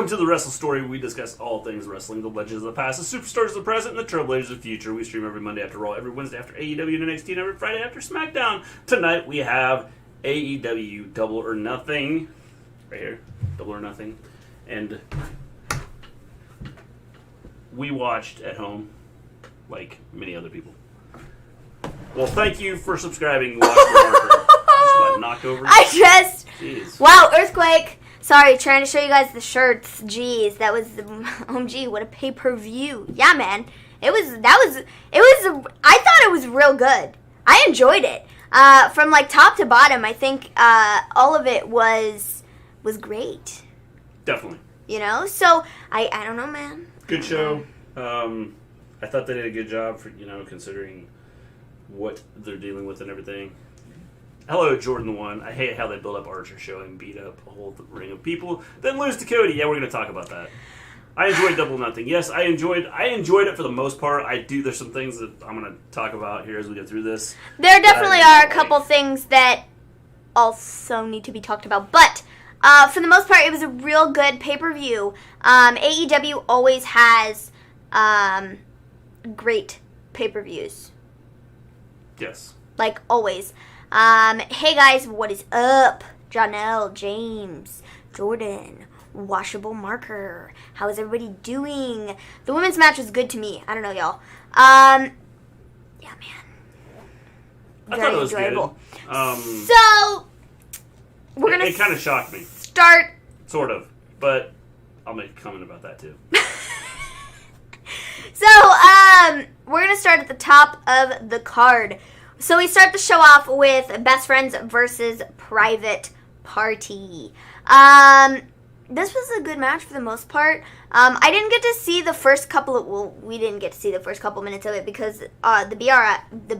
Welcome to the Wrestle Story. We discuss all things wrestling, the legends of the past, the superstars of the present, and the trailblazers of the future. We stream every Monday after Raw, every Wednesday after AEW and NXT, and every Friday after SmackDown. Tonight we have AEW Double or Nothing. Right here. Double or Nothing. And we watched at home, like many other people. Well, thank you for subscribing. Watch the marker. Just got knocked over. Jeez. Wow, earthquake. Sorry, trying to show you guys the shirts. Jeez, that was, OMG, what a pay-per-view. Yeah, man. I thought it was real good. I enjoyed it. From, like, top to bottom, I think all of it was great. Definitely. You know? So, I don't know, man. Good show. I thought they did a good job for, considering what they're dealing with and everything. Hello, Jordan the One. I hate how they build up Archer Show and beat up a whole ring of people, then lose to Cody. Yeah, we're going to talk about that. I enjoyed Double or Nothing. Yes, I enjoyed it for the most part. There's some things that I'm going to talk about here as we go through this. There definitely are a couple things that also need to be talked about, but for the most part, it was a real good pay-per-view. AEW always has great pay-per-views. Yes. Like, always. Hey guys, what is up? Jonelle, James, Jordan, Washable Marker. How is everybody doing? The women's match was good to me. I don't know, y'all. Yeah, man. Very enjoyable. So, we're gonna. It kind of shocked me. Start. Sort of, but I'll make a comment about that too. So, we're gonna start at the top of the card. So we start the show off with Best Friends versus Private Party. This was a good match for the most part. I didn't get to see the first couple of... Well, we didn't get to see the first couple minutes of it because the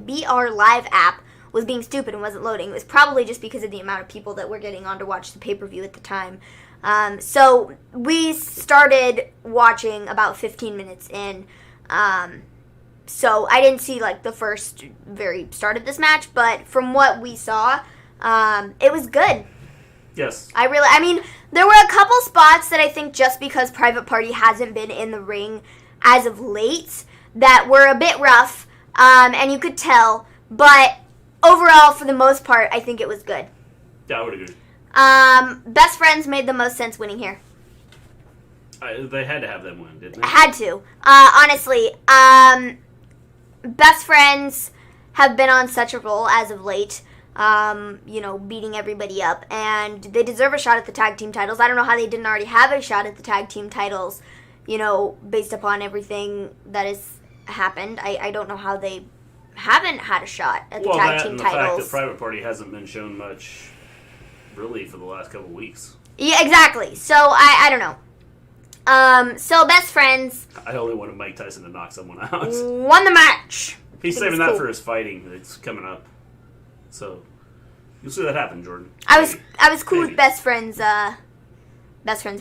BR Live app was being stupid and wasn't loading. It was probably just because of the amount of people that were getting on to watch the pay-per-view at the time. So we started watching about 15 minutes in. So I didn't see, like, the first very start of this match, but from what we saw, it was good. Yes. I mean, there were a couple spots that I think just because Private Party hasn't been in the ring as of late that were a bit rough, and you could tell, but overall, for the most part, I think it was good. Yeah, I would agree. Best Friends made the most sense winning here. They had to have them win, didn't they? Had to. Honestly, Best Friends have been on such a roll as of late, beating everybody up, and they deserve a shot at the tag team titles. I don't know how they didn't already have a shot at the tag team titles, based upon everything that has happened. I don't know how they haven't had a shot at the tag team titles. Well, the fact that Private Party hasn't been shown much, really, for the last couple of weeks. Yeah, exactly. So, I don't know. So Best Friends. I only wanted Mike Tyson to knock someone out. Won the match. He's saving that for his fighting. It's coming up. So you'll see that happen, Jordan. I was cool with Best Friends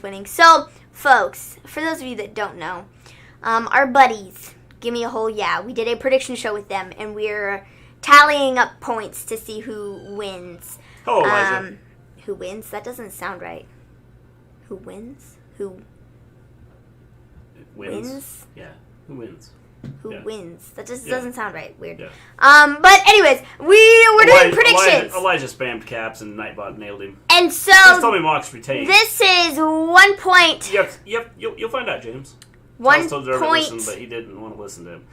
winning. So, folks, for those of you that don't know, our buddies, Give Me a Whole Yeah, we did a prediction show with them, and we're tallying up points to see who wins. Oh, Elijah. Who wins? That doesn't sound right. Who wins? Who wins? Yeah. Who wins? Who wins? That just doesn't sound right. Weird. Yeah. But anyways, we're doing predictions. Elijah spammed caps and Nightbot nailed him. And so just tell me Mox retained. This is 1 point. Yep. You'll find out, James. 1 point. Listen, but he didn't want to listen to him.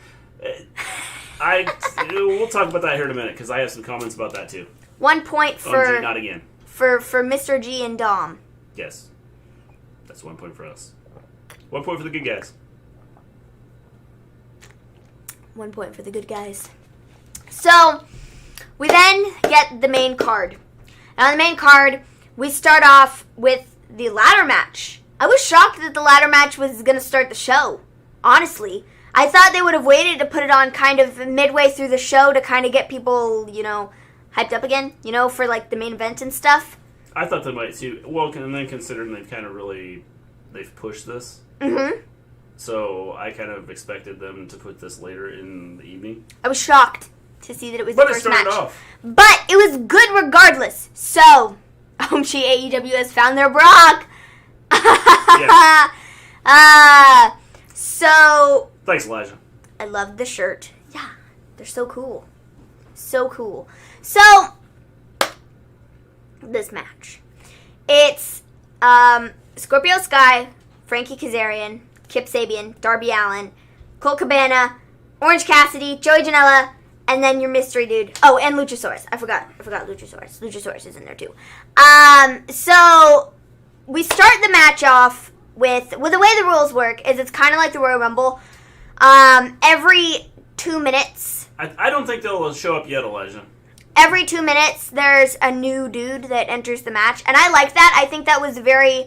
We'll talk about that here in a minute because I have some comments about that too. 1 point for OMG, not again. For Mr. G and Dom. Yes, that's 1 point for us. 1 point for the good guys. 1 point for the good guys. So, we then get the main card. And on the main card, we start off with the ladder match. I was shocked that the ladder match was going to start the show, honestly. I thought they would have waited to put it on kind of midway through the show to kind of get people, hyped up again, for, like, the main event and stuff. I thought they might see... Well, and then considering they've pushed this. Mm-hmm. So I kind of expected them to put this later in the evening. I was shocked to see that it was the first match. Off. But it was good regardless. So, AEW has found their Brock. So... Thanks, Elijah. I love the shirt. Yeah, they're so cool. So cool. So, this match. It's Scorpio Sky, Frankie Kazarian, Kip Sabian, Darby Allin, Colt Cabana, Orange Cassidy, Joey Janela, and then your mystery dude. Oh, and Luchasaurus. I forgot Luchasaurus. Luchasaurus is in there too. So we start the match off with the way the rules work is it's kind of like the Royal Rumble. Every 2 minutes. I don't think they'll show up yet, Elijah. Every 2 minutes, there's a new dude that enters the match, and I like that. I think that was very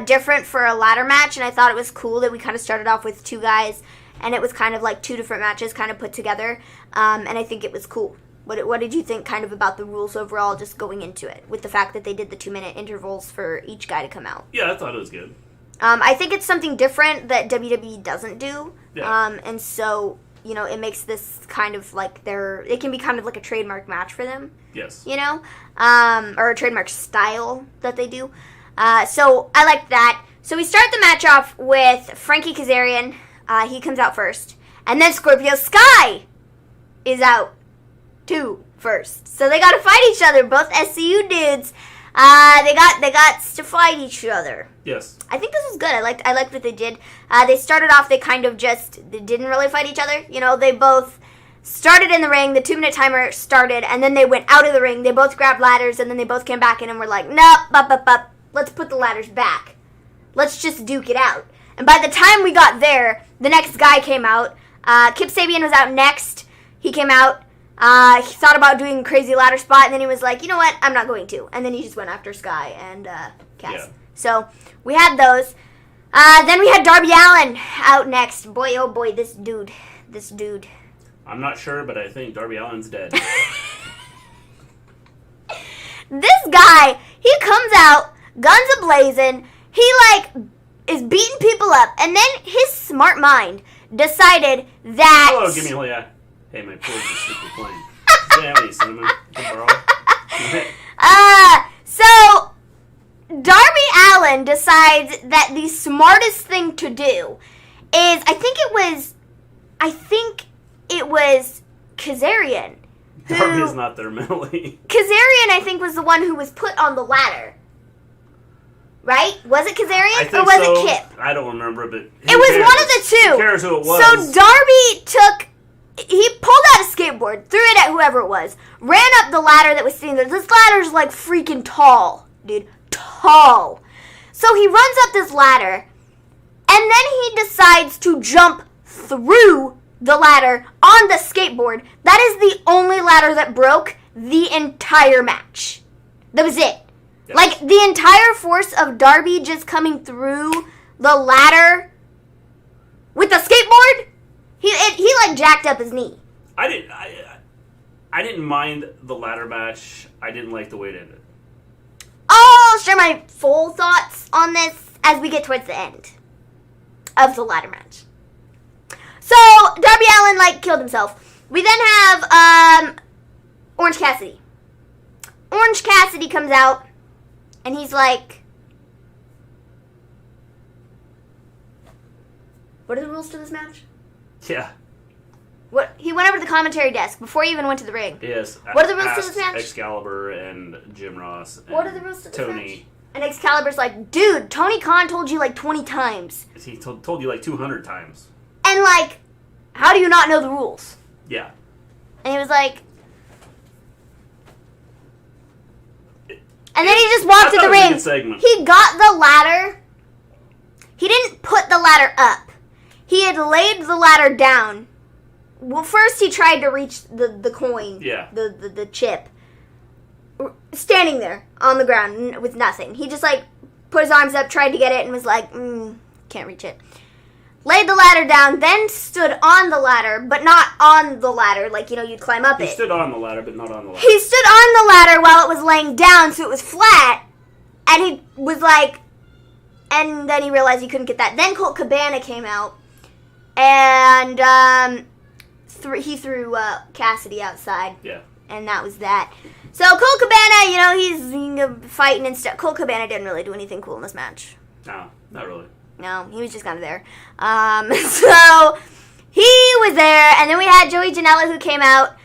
different for a ladder match, and I thought it was cool that we kind of started off with 2 guys, and it was kind of like 2 different matches kind of put together, and I think it was cool. What did you think kind of about the rules overall just going into it, with the fact that they did the 2-minute intervals for each guy to come out? Yeah, I thought it was good. I think it's something different that WWE doesn't do, Yeah. And so, you know, it makes this kind of like it can be kind of like a trademark match for them. Yes. You know? Or a trademark style that they do. So I like that. So we start the match off with Frankie Kazarian. He comes out first. And then Scorpio Sky is out too first. So they got to fight each other. Both SCU dudes. They got to fight each other. Yes. I think this was good. I liked what they did. They started off, they didn't really fight each other. You know, they both started in the ring, the 2-minute timer started, and then they went out of the ring. They both grabbed ladders, and then they both came back in and were like, nope, let's put the ladders back. Let's just duke it out. And by the time we got there, the next guy came out. Kip Sabian was out next. He came out. He thought about doing a crazy ladder spot, and then he was like, you know what, I'm not going to. And then he just went after Sky and Cass. Yeah. So, we had those. Then we had Darby Allin out next. Boy, oh boy, this dude. I'm not sure, but I think Darby Allin's dead. This guy, he comes out, guns a-blazing, he, is beating people up, and then his smart mind decided that... Hello, give me a Leah. Hey, my porridge is super plain. Yeah, any cinnamon? So, Darby Allin decides that the smartest thing to do is, I think it was Kazarian. Darby's not there mentally. Kazarian, I think, was the one who was put on the ladder. Right? Was it Kazarian or was it Kip? I don't remember, but... It was one of the two. Who cares who it was? So Darby he pulled out a skateboard, threw it at whoever it was, ran up the ladder that was sitting there. This ladder's freaking tall, dude. Tall. So he runs up this ladder, and then he decides to jump through the ladder on the skateboard. That is the only ladder that broke the entire match. That was it. Yes. The entire force of Darby just coming through the ladder with the skateboard, he jacked up his knee. I didn't mind the ladder match. I didn't like the way it ended. I'll share my full thoughts on this as we get towards the end of the ladder match. So, Darby Allin, killed himself. We then have, Orange Cassidy. Orange Cassidy comes out, and he's like, what are the rules to this match? Yeah. What? He went over to the commentary desk before he even went to the ring. Yes. What are the rules to this match? Excalibur and Jim Ross. And what are the rules to this Tony. match? And Excalibur's like, dude, Tony Khan told you 20 times. He told you 200 times. And how do you not know the rules? Yeah. And he was like... And then he just walked to the ring. He got the ladder. He didn't put the ladder up. He had laid the ladder down. Well, first he tried to reach the coin. Yeah. The chip. Standing there on the ground with nothing. He just put his arms up, tried to get it, and was like, can't reach it. Laid the ladder down, then stood on the ladder, but not on the ladder, you'd climb up it. He stood on the ladder, but not on the ladder. He stood on the ladder while it was laying down, so it was flat, and he was and then he realized he couldn't get that. Then Colt Cabana came out, and he threw Cassidy outside. Yeah. And that was that. So Colt Cabana, he's fighting and stuff. Colt Cabana didn't really do anything cool in this match. No, not really. No, he was just kind of there. So he was there, and then we had Joey Janela who came out,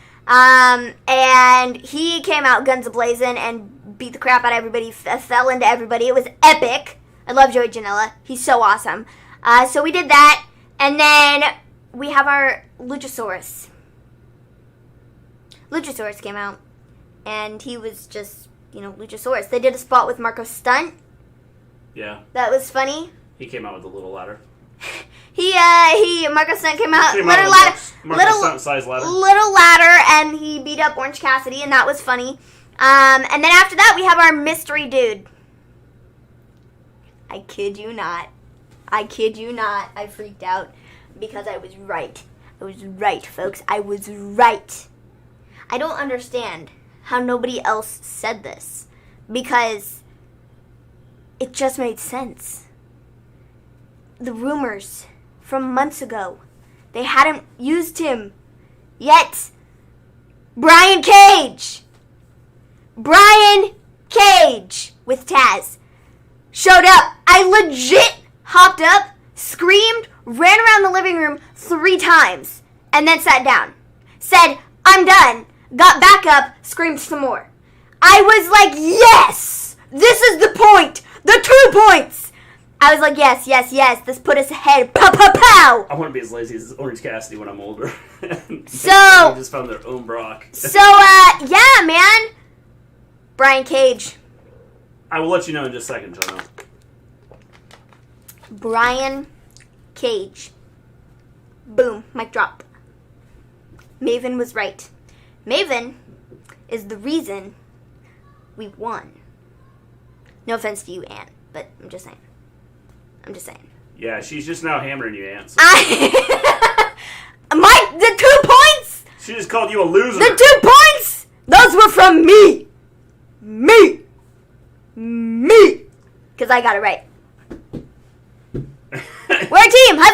and he came out guns a-blazing and beat the crap out of everybody, fell into everybody. It was epic. I love Joey Janela. He's so awesome. So we did that, and then we have our Luchasaurus. Luchasaurus came out, and he was just, Luchasaurus. They did a spot with Marco Stunt. Yeah. That was funny. He came out with a little ladder. Marco Stunt came out, little ladder, Stunt size ladder. Little ladder, and he beat up Orange Cassidy, and that was funny. And then after that, we have our mystery dude. I kid you not. I freaked out because I was right. I was right, folks. I was right. I don't understand how nobody else said this because it just made sense. The rumors from months ago, they hadn't used him yet. Brian Cage with Taz showed up. I legit hopped up, screamed, ran around the living room 3 times, and then sat down. Said, I'm done. Got back up, screamed some more. I was like, yes! This is the point! The 2 points! I was like, yes. This put us ahead. Pow, pow, pow! I want to be as lazy as Orange Cassidy when I'm older. So... They just found their own Brock. So, yeah, man. Brian Cage. I will let you know in just a second, John. Brian Cage. Boom. Mic drop. Maven was right. Maven is the reason we won. No offense to you, Ann, but I'm just saying. Yeah, she's just now hammering you, Ant. So. The 2 points! She just called you a loser. The 2 points! Those were from me! Me! Because I got it right. We're a team! High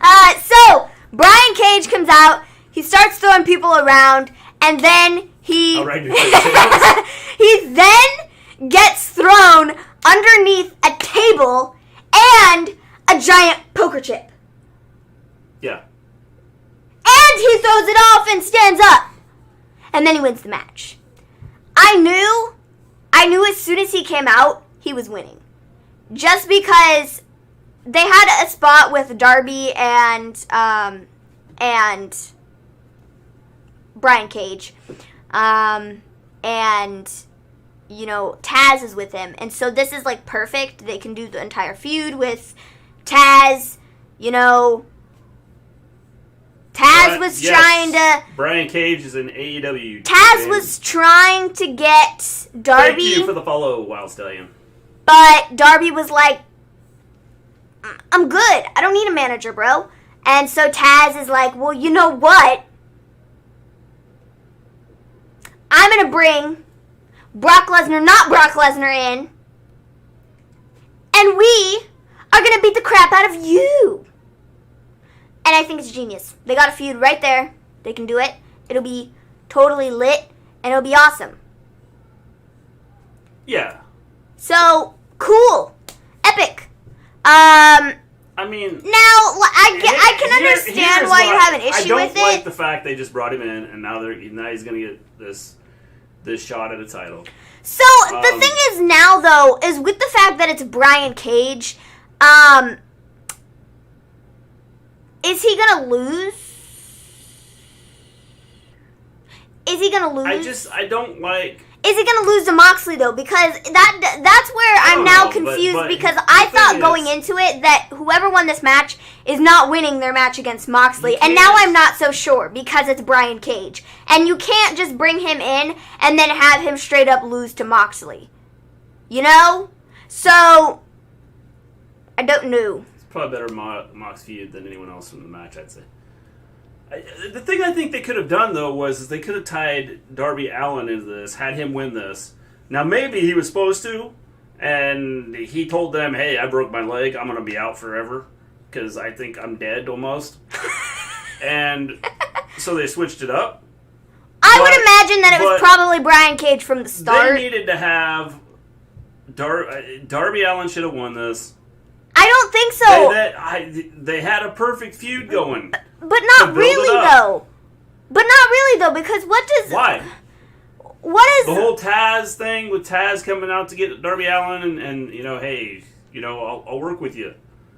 five! So, Brian Cage comes out. He starts throwing people around. And then he... he then gets thrown underneath a table and a giant poker chip. Yeah. And he throws it off and stands up. And then he wins the match. I knew as soon as he came out, he was winning. Just because they had a spot with Darby and Brian Cage. And, Taz is with him. And so this is, perfect. They can do the entire feud with Taz, Taz was trying to... Brian Cage is in AEW. Taz was trying to get Darby... Thank you for the follow, Wild Stallion. But Darby was like, I'm good. I don't need a manager, bro. And so Taz is like, well, you know what? I'm going to bring not Brock Lesnar in. And we are going to beat the crap out of you. And I think it's genius. They got a feud right there. They can do it. It'll be totally lit. And it'll be awesome. Yeah. So, cool. Epic. I mean... Now, I can understand why you have an issue with it. I don't like the fact they just brought him in, and now he's going to get this shot at a title. So, the thing is now, though, is with the fact that it's Brian Cage, is he going to lose? Is he going to lose? I don't like... Is he going to lose to Moxley, though? Because that's where I'm now confused, but because I thought going into it that whoever won this match is not winning their match against Moxley. And now I'm not so sure, because it's Brian Cage. And you can't just bring him in and then have him straight up lose to Moxley. So, I don't know. It's probably better Mox feud than anyone else in the match, I'd say. The thing I think they could have done, though, was they could have tied Darby Allin into this, had him win this. Now, maybe he was supposed to, and he told them, hey, I broke my leg, I'm going to be out forever, because I think I'm dead almost. And so they switched it up. I would imagine that it was probably Brian Cage from the start. They needed to have Darby Allin should have won this. I don't think so. They had a perfect feud going. But not really, though. But not really, though, because Why? What is... The whole Taz thing with Taz coming out to get Darby Allin and hey, I'll work with you.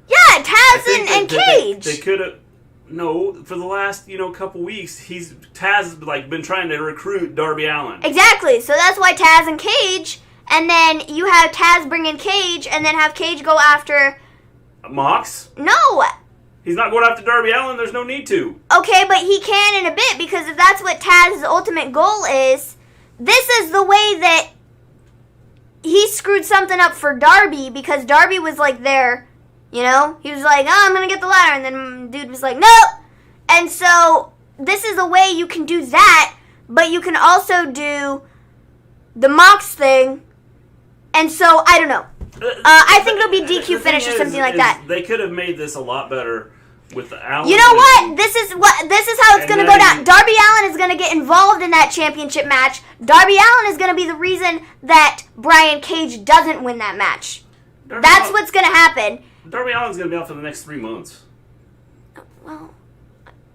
Yeah, Taz and Cage. They could have... No, for the last, couple weeks, Taz has, been trying to recruit Darby Allin. Exactly, so that's why Taz and Cage, and then you have Taz bring in Cage, and then have Cage go after... Mox? No! He's not going after Darby Allin, there's no need to. Okay, but he can in a bit, because if that's what Taz's ultimate goal is, this is the way that he screwed something up for Darby, because Darby was, there... He was like, I'm going to get the ladder. And then dude was like, nope. And so this is a way you can do that, but you can also do the Mox thing. And so, I don't know. I think it'll be DQ finish or something like that. They could have made this a lot better with the Allin. You know what? This is how it's going to go down. Darby Allin is going to get involved in that championship match. Darby Allin is going to be the reason that Brian Cage doesn't win that match. That's what's going to happen. Darby Allin's going to be out for the next 3 months. Well,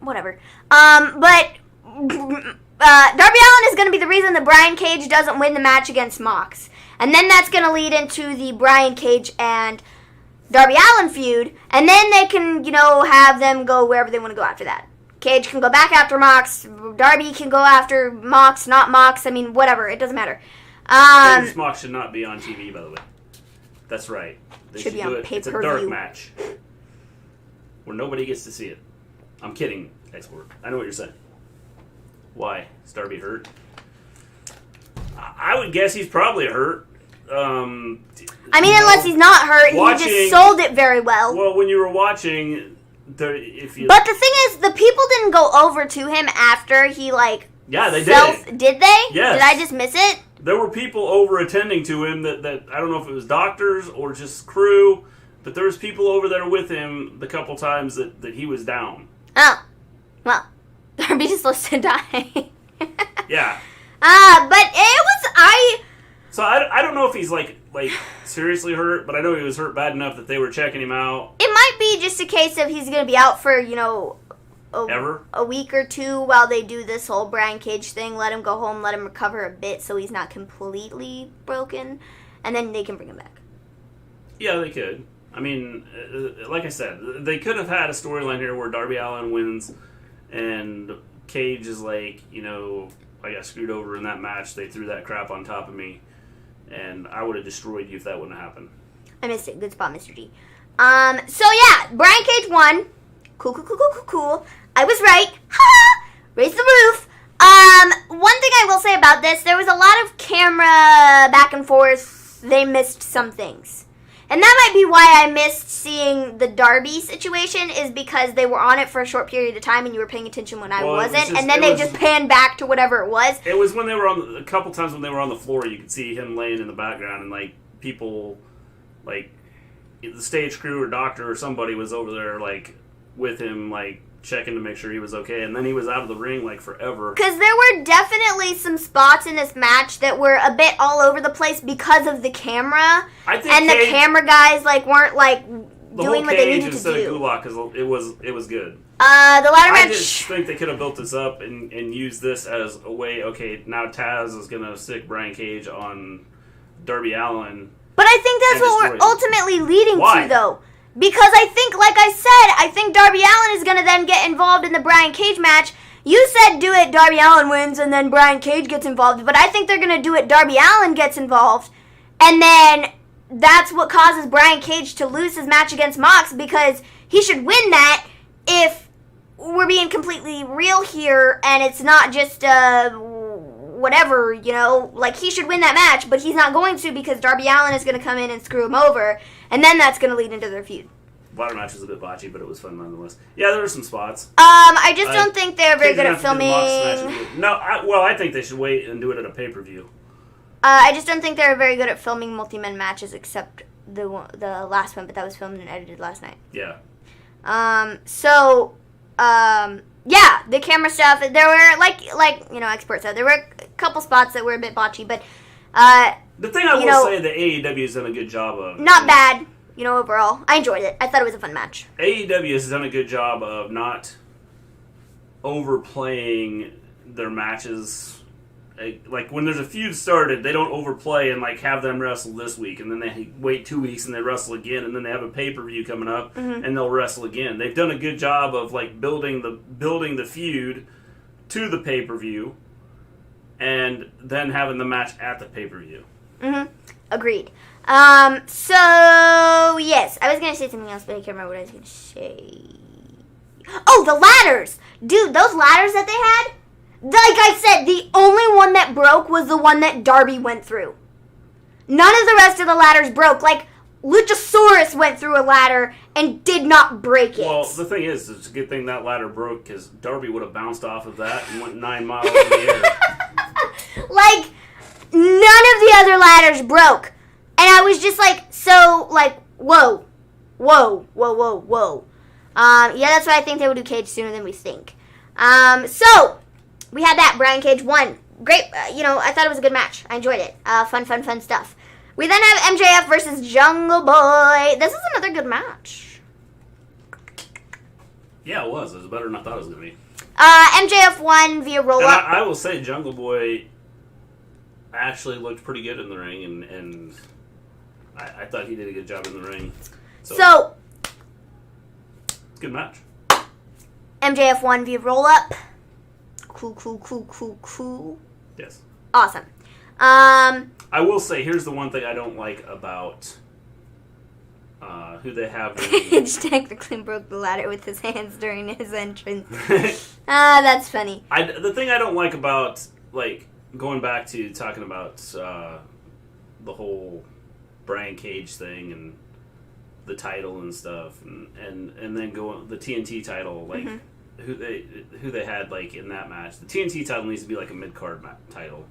whatever. But Darby Allin is going to be the reason that Brian Cage doesn't win the match against Mox. And then that's going to lead into the Brian Cage and Darby Allin feud. And then they can, have them go wherever they want to go after that. Cage can go back after Mox. Darby can go after Mox, not Mox. I mean, whatever. It doesn't matter. Mox should not be on TV, by the way. That's right. They should be on pay-per-view. It's a dark match where nobody gets to see it. I'm kidding, Export. I know what you're saying. Why? Is Darby hurt? I would guess he's probably hurt. Unless he's not hurt, he just sold it very well. Well, when you were watching, But the thing is, the people didn't go over to him after he Yeah, they did. Did they? Yes. Did I just miss it? There were people over attending to him that I don't know if it was doctors or just crew, but there was people over there with him the couple times that he was down. Oh. Well, Darby just lives to die. Yeah. But it was, So I don't know if he's seriously hurt, but I know he was hurt bad enough that they were checking him out. It might be just a case of he's going to be out for, a week or two while they do this whole Brian Cage thing. Let him go home, let him recover a bit so he's not completely broken, and then they can bring him back. Yeah, they could. I mean, like I said, they could have had a storyline here where Darby Allin wins and Cage is I got screwed over in that match. They threw that crap on top of me, and I would have destroyed you if that wouldn't have happened. I missed it. Good spot, Mr. G. So yeah, Brian Cage won. Cool. I was right. Ha! Raise the roof. One thing I will say about this, there was a lot of camera back and forth. They missed some things. And that might be why I missed seeing the Darby situation, is because they were on it for a short period of time and you were paying attention when I wasn't. And then they just panned back to whatever it was. It was when they were a couple times when they were on the floor, you could see him laying in the background and people, the stage crew or doctor or somebody was over there, with him, checking to make sure he was okay, and then he was out of the ring, forever. Because there were definitely some spots in this match that were a bit all over the place because of the camera. And the camera guys, weren't, doing what they needed to do. The whole Gulak, because it was good. The ladder match... I just think they could have built this up and used this as a way, okay, now Taz is going to stick Brian Cage on Darby Allin. But I think that's what we're ultimately leading to, though. Because I think, like I said, I think Darby Allin is going to then get involved in the Brian Cage match. You said do it, Darby Allin wins, and then Brian Cage gets involved. But I think they're going to do it, Darby Allin gets involved. And then that's what causes Brian Cage to lose his match against Mox, because he should win that if we're being completely real here, and it's not just whatever, he should win that match, but he's not going to, because Darby Allin is going to come in and screw him over, and then that's going to lead into their feud. Ladder match was a bit botchy, but it was fun nonetheless. Yeah, there were some spots. I just don't think they're very good at filming. No, I think they should wait and do it at a pay-per-view. I just don't think they're very good at filming multi-man matches, except the last one, but that was filmed and edited last night. Yeah. Yeah, the camera stuff, there were, expert said, there were a couple spots that were a bit botchy, but The thing I will say that AEW has done a good job of... Not bad, overall. I enjoyed it. I thought it was a fun match. AEW has done a good job of not overplaying their matches. Like, when there's a feud started, they don't overplay and, have them wrestle this week, and then they wait 2 weeks and they wrestle again, and then they have a pay-per-view coming up, and they'll wrestle again. They've done a good job of, building the feud to the pay-per-view, and then having the match at the pay-per-view. Agreed. So, yes, I was going to say something else, but I can't remember what I was going to say. Oh, the ladders! Dude, those ladders that they had, like I said, the only one that broke was the one that Darby went through. None of the rest of the ladders broke. Luchasaurus went through a ladder and did not break it. Well, the thing is, it's a good thing that ladder broke, because Darby would have bounced off of that and went 9 miles in the air. None of the other ladders broke. And I was just whoa. Yeah, that's why I think they would do Cage sooner than we think. So, we had that. Brian Cage won. Great. I thought it was a good match. I enjoyed it. Fun stuff. We then have MJF versus Jungle Boy. This is another good match. Yeah, it was. It was better than I thought it was going to be. MJF won via roll-up. I will say Jungle Boy actually looked pretty good in the ring, and I thought he did a good job in the ring. So good match. MJF won via roll-up. Cool. Yes. Awesome. I will say, here's the one thing I don't like about who they have. Edge technically broke the ladder with his hands during his entrance. That's funny. The thing I don't like about, going back to talking about the whole Brian Cage thing and the title and stuff, and then the TNT title, who they had in that match. The TNT title needs to be a mid-card title,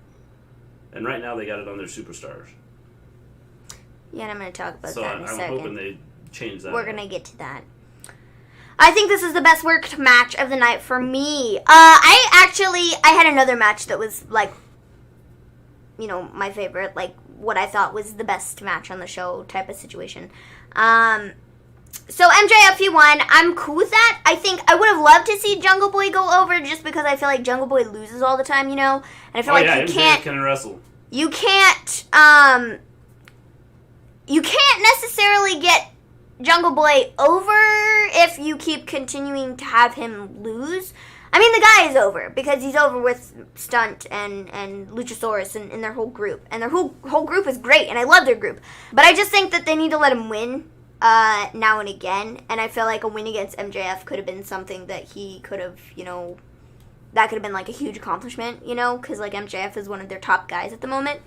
and right now they got it on their superstars. Yeah, and I'm going to talk about that in a second. I'm hoping they change that. We're going to get to that. I think this is the best worked match of the night for me. I had another match that was my favorite, what I thought was the best match on the show type of situation. So MJF, he won. I'm cool with that. I think I would have loved to see Jungle Boy go over, just because I feel like Jungle Boy loses all the time, and I feel you can't wrestle. You can't necessarily get Jungle Boy over if you keep continuing to have him lose. I mean, the guy is over, because he's over with Stunt and Luchasaurus and their whole group. And their whole group is great, and I love their group. But I just think that they need to let him win now and again. And I feel like a win against MJF could have been something that he could have, that could have been a huge accomplishment, because MJF is one of their top guys at the moment.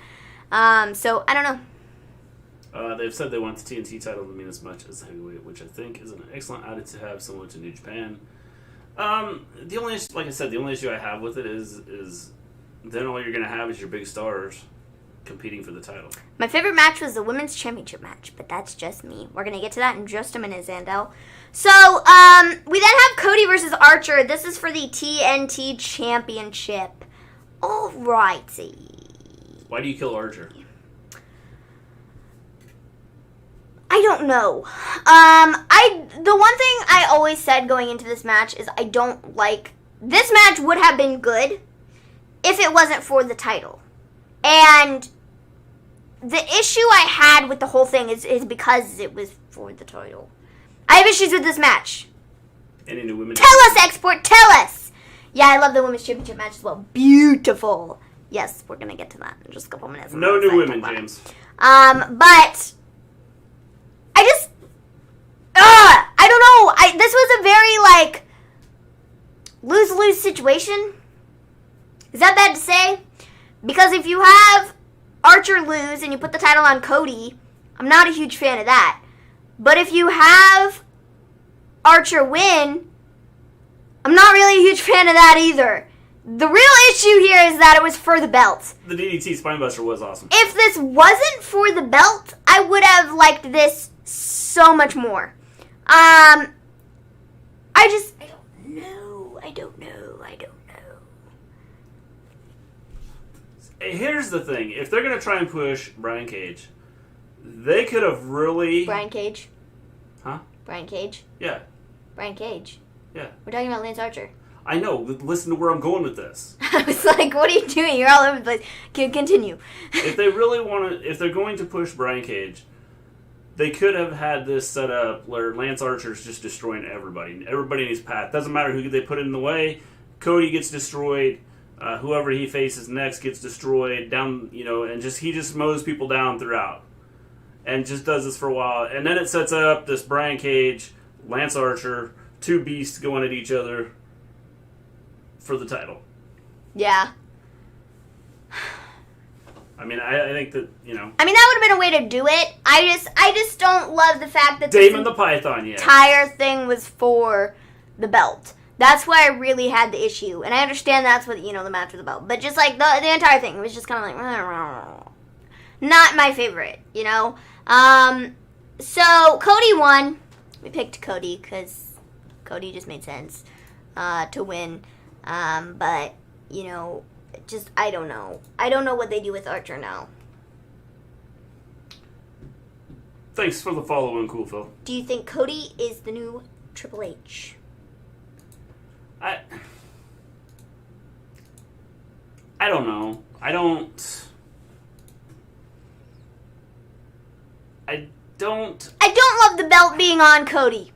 So, I don't know. They've said they want the TNT title to mean as much as heavyweight, which I think is an excellent added to have, similar to New Japan. The only issue, like I said, the only issue I have with it is then all you're going to have is your big stars competing for the title. My favorite match was the Women's Championship match, but that's just me. We're going to get to that in just a minute, Zandel. So, we then have Cody versus Archer. This is for the TNT Championship. Alrighty. Why do you kill Archer? I don't know. The one thing I always said going into this match is I don't like... This match would have been good if it wasn't for the title. And the issue I had with the whole thing is because it was for the title. I have issues with this match. Any new women? Tell us, Export, tell us! Yeah, I love the Women's Championship match as well. Beautiful. Yes, we're going to get to that in just a couple minutes. No new women, James. But... I don't know. This was a very, lose-lose situation. Is that bad to say? Because if you have Archer lose and you put the title on Cody, I'm not a huge fan of that. But if you have Archer win, I'm not really a huge fan of that either. The real issue here is that it was for the belt. The DDT Spinebuster was awesome. If this wasn't for the belt, I would have liked this so much more. I don't know. Here's the thing. If they're going to try and push Brian Cage, they could have really... Brian Cage? Huh? Brian Cage? Yeah. Brian Cage? Yeah. We're talking about Lance Archer. I know. Listen to where I'm going with this. I was like, what are you doing? You're all over the place. Continue. If they really want to... If they're going to push Brian Cage, they could have had this set up where Lance Archer's just destroying everybody. Everybody in his path. Doesn't matter who they put in the way. Cody gets destroyed. Whoever he faces next gets destroyed. Down, and he just mows people down throughout. And just does this for a while. And then it sets up this Brian Cage, Lance Archer, two beasts going at each other for the title. Yeah. I mean, I think that, I mean, that would have been a way to do it. I just don't love the fact that Damon the Python, entire thing was for the belt. That's where I really had the issue. And I understand that's what, the match for the belt. But just, like, the entire thing was just kind of like, not my favorite, So, Cody won. We picked Cody because Cody just made sense to win. But, I don't know. I don't know what they do with Archer now. Thanks for the follow-in, Cool Phil. Do you think Cody is the new Triple H? I don't know. I don't love the belt being on Cody.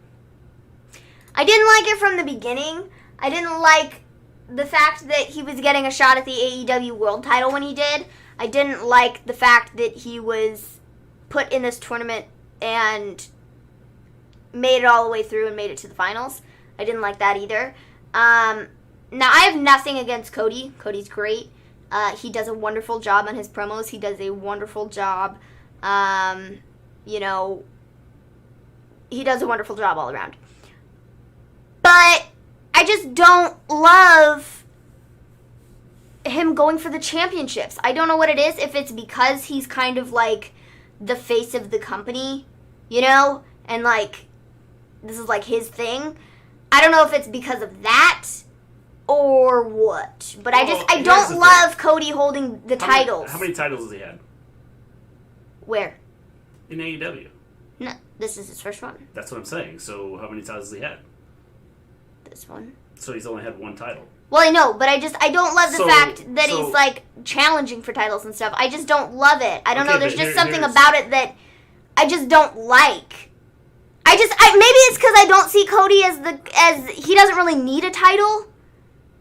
I didn't like it from the beginning. I didn't like the fact that he was getting a shot at the AEW World title when he did. I didn't like the fact that he was put in this tournament and made it all the way through and made it to the finals. I didn't like that either. Now, I have nothing against Cody. Cody's great. He does a wonderful job on his promos. He does a wonderful job, he does a wonderful job all around. But I just don't love him going for the championships. I don't know what it is, if it's because he's kind of like the face of the company, and like this is like his thing. I don't know if it's because of that or what. But I don't love Cody holding the titles. How many titles has he had? Where? In AEW. No, this is his first one. That's what I'm saying. So how many titles has he had? This one. So he's only had one title. Well, I know, but I don't love the fact that he's like challenging for titles and stuff. I just don't love it. I don't know. There's just something about it that I just don't like. Maybe it's because I don't see Cody as he doesn't really need a title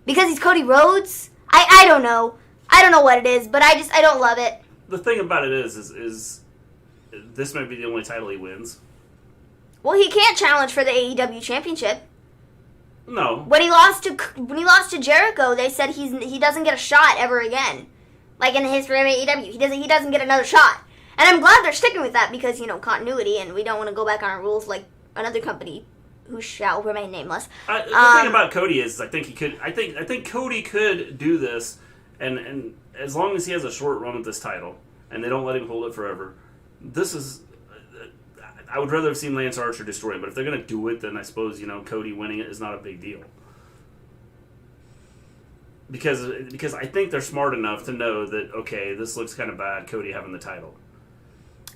because he's Cody Rhodes. I don't know. I don't know what it is, but I don't love it. The thing about it is this might be the only title he wins. Well, he can't challenge for the AEW championship. No. When he lost to Jericho, they said he doesn't get a shot ever again. Like in the history of AEW, he doesn't get another shot. And I'm glad they're sticking with that because, continuity, and we don't want to go back on our rules like another company who shall remain nameless. The thing about Cody is I think Cody could do this, and as long as he has a short run with this title, and they don't let him hold it forever, this is... I would rather have seen Lance Archer destroy him, but if they're going to do it, then I suppose, Cody winning it is not a big deal. Because I think they're smart enough to know that, okay, this looks kind of bad, Cody having the title.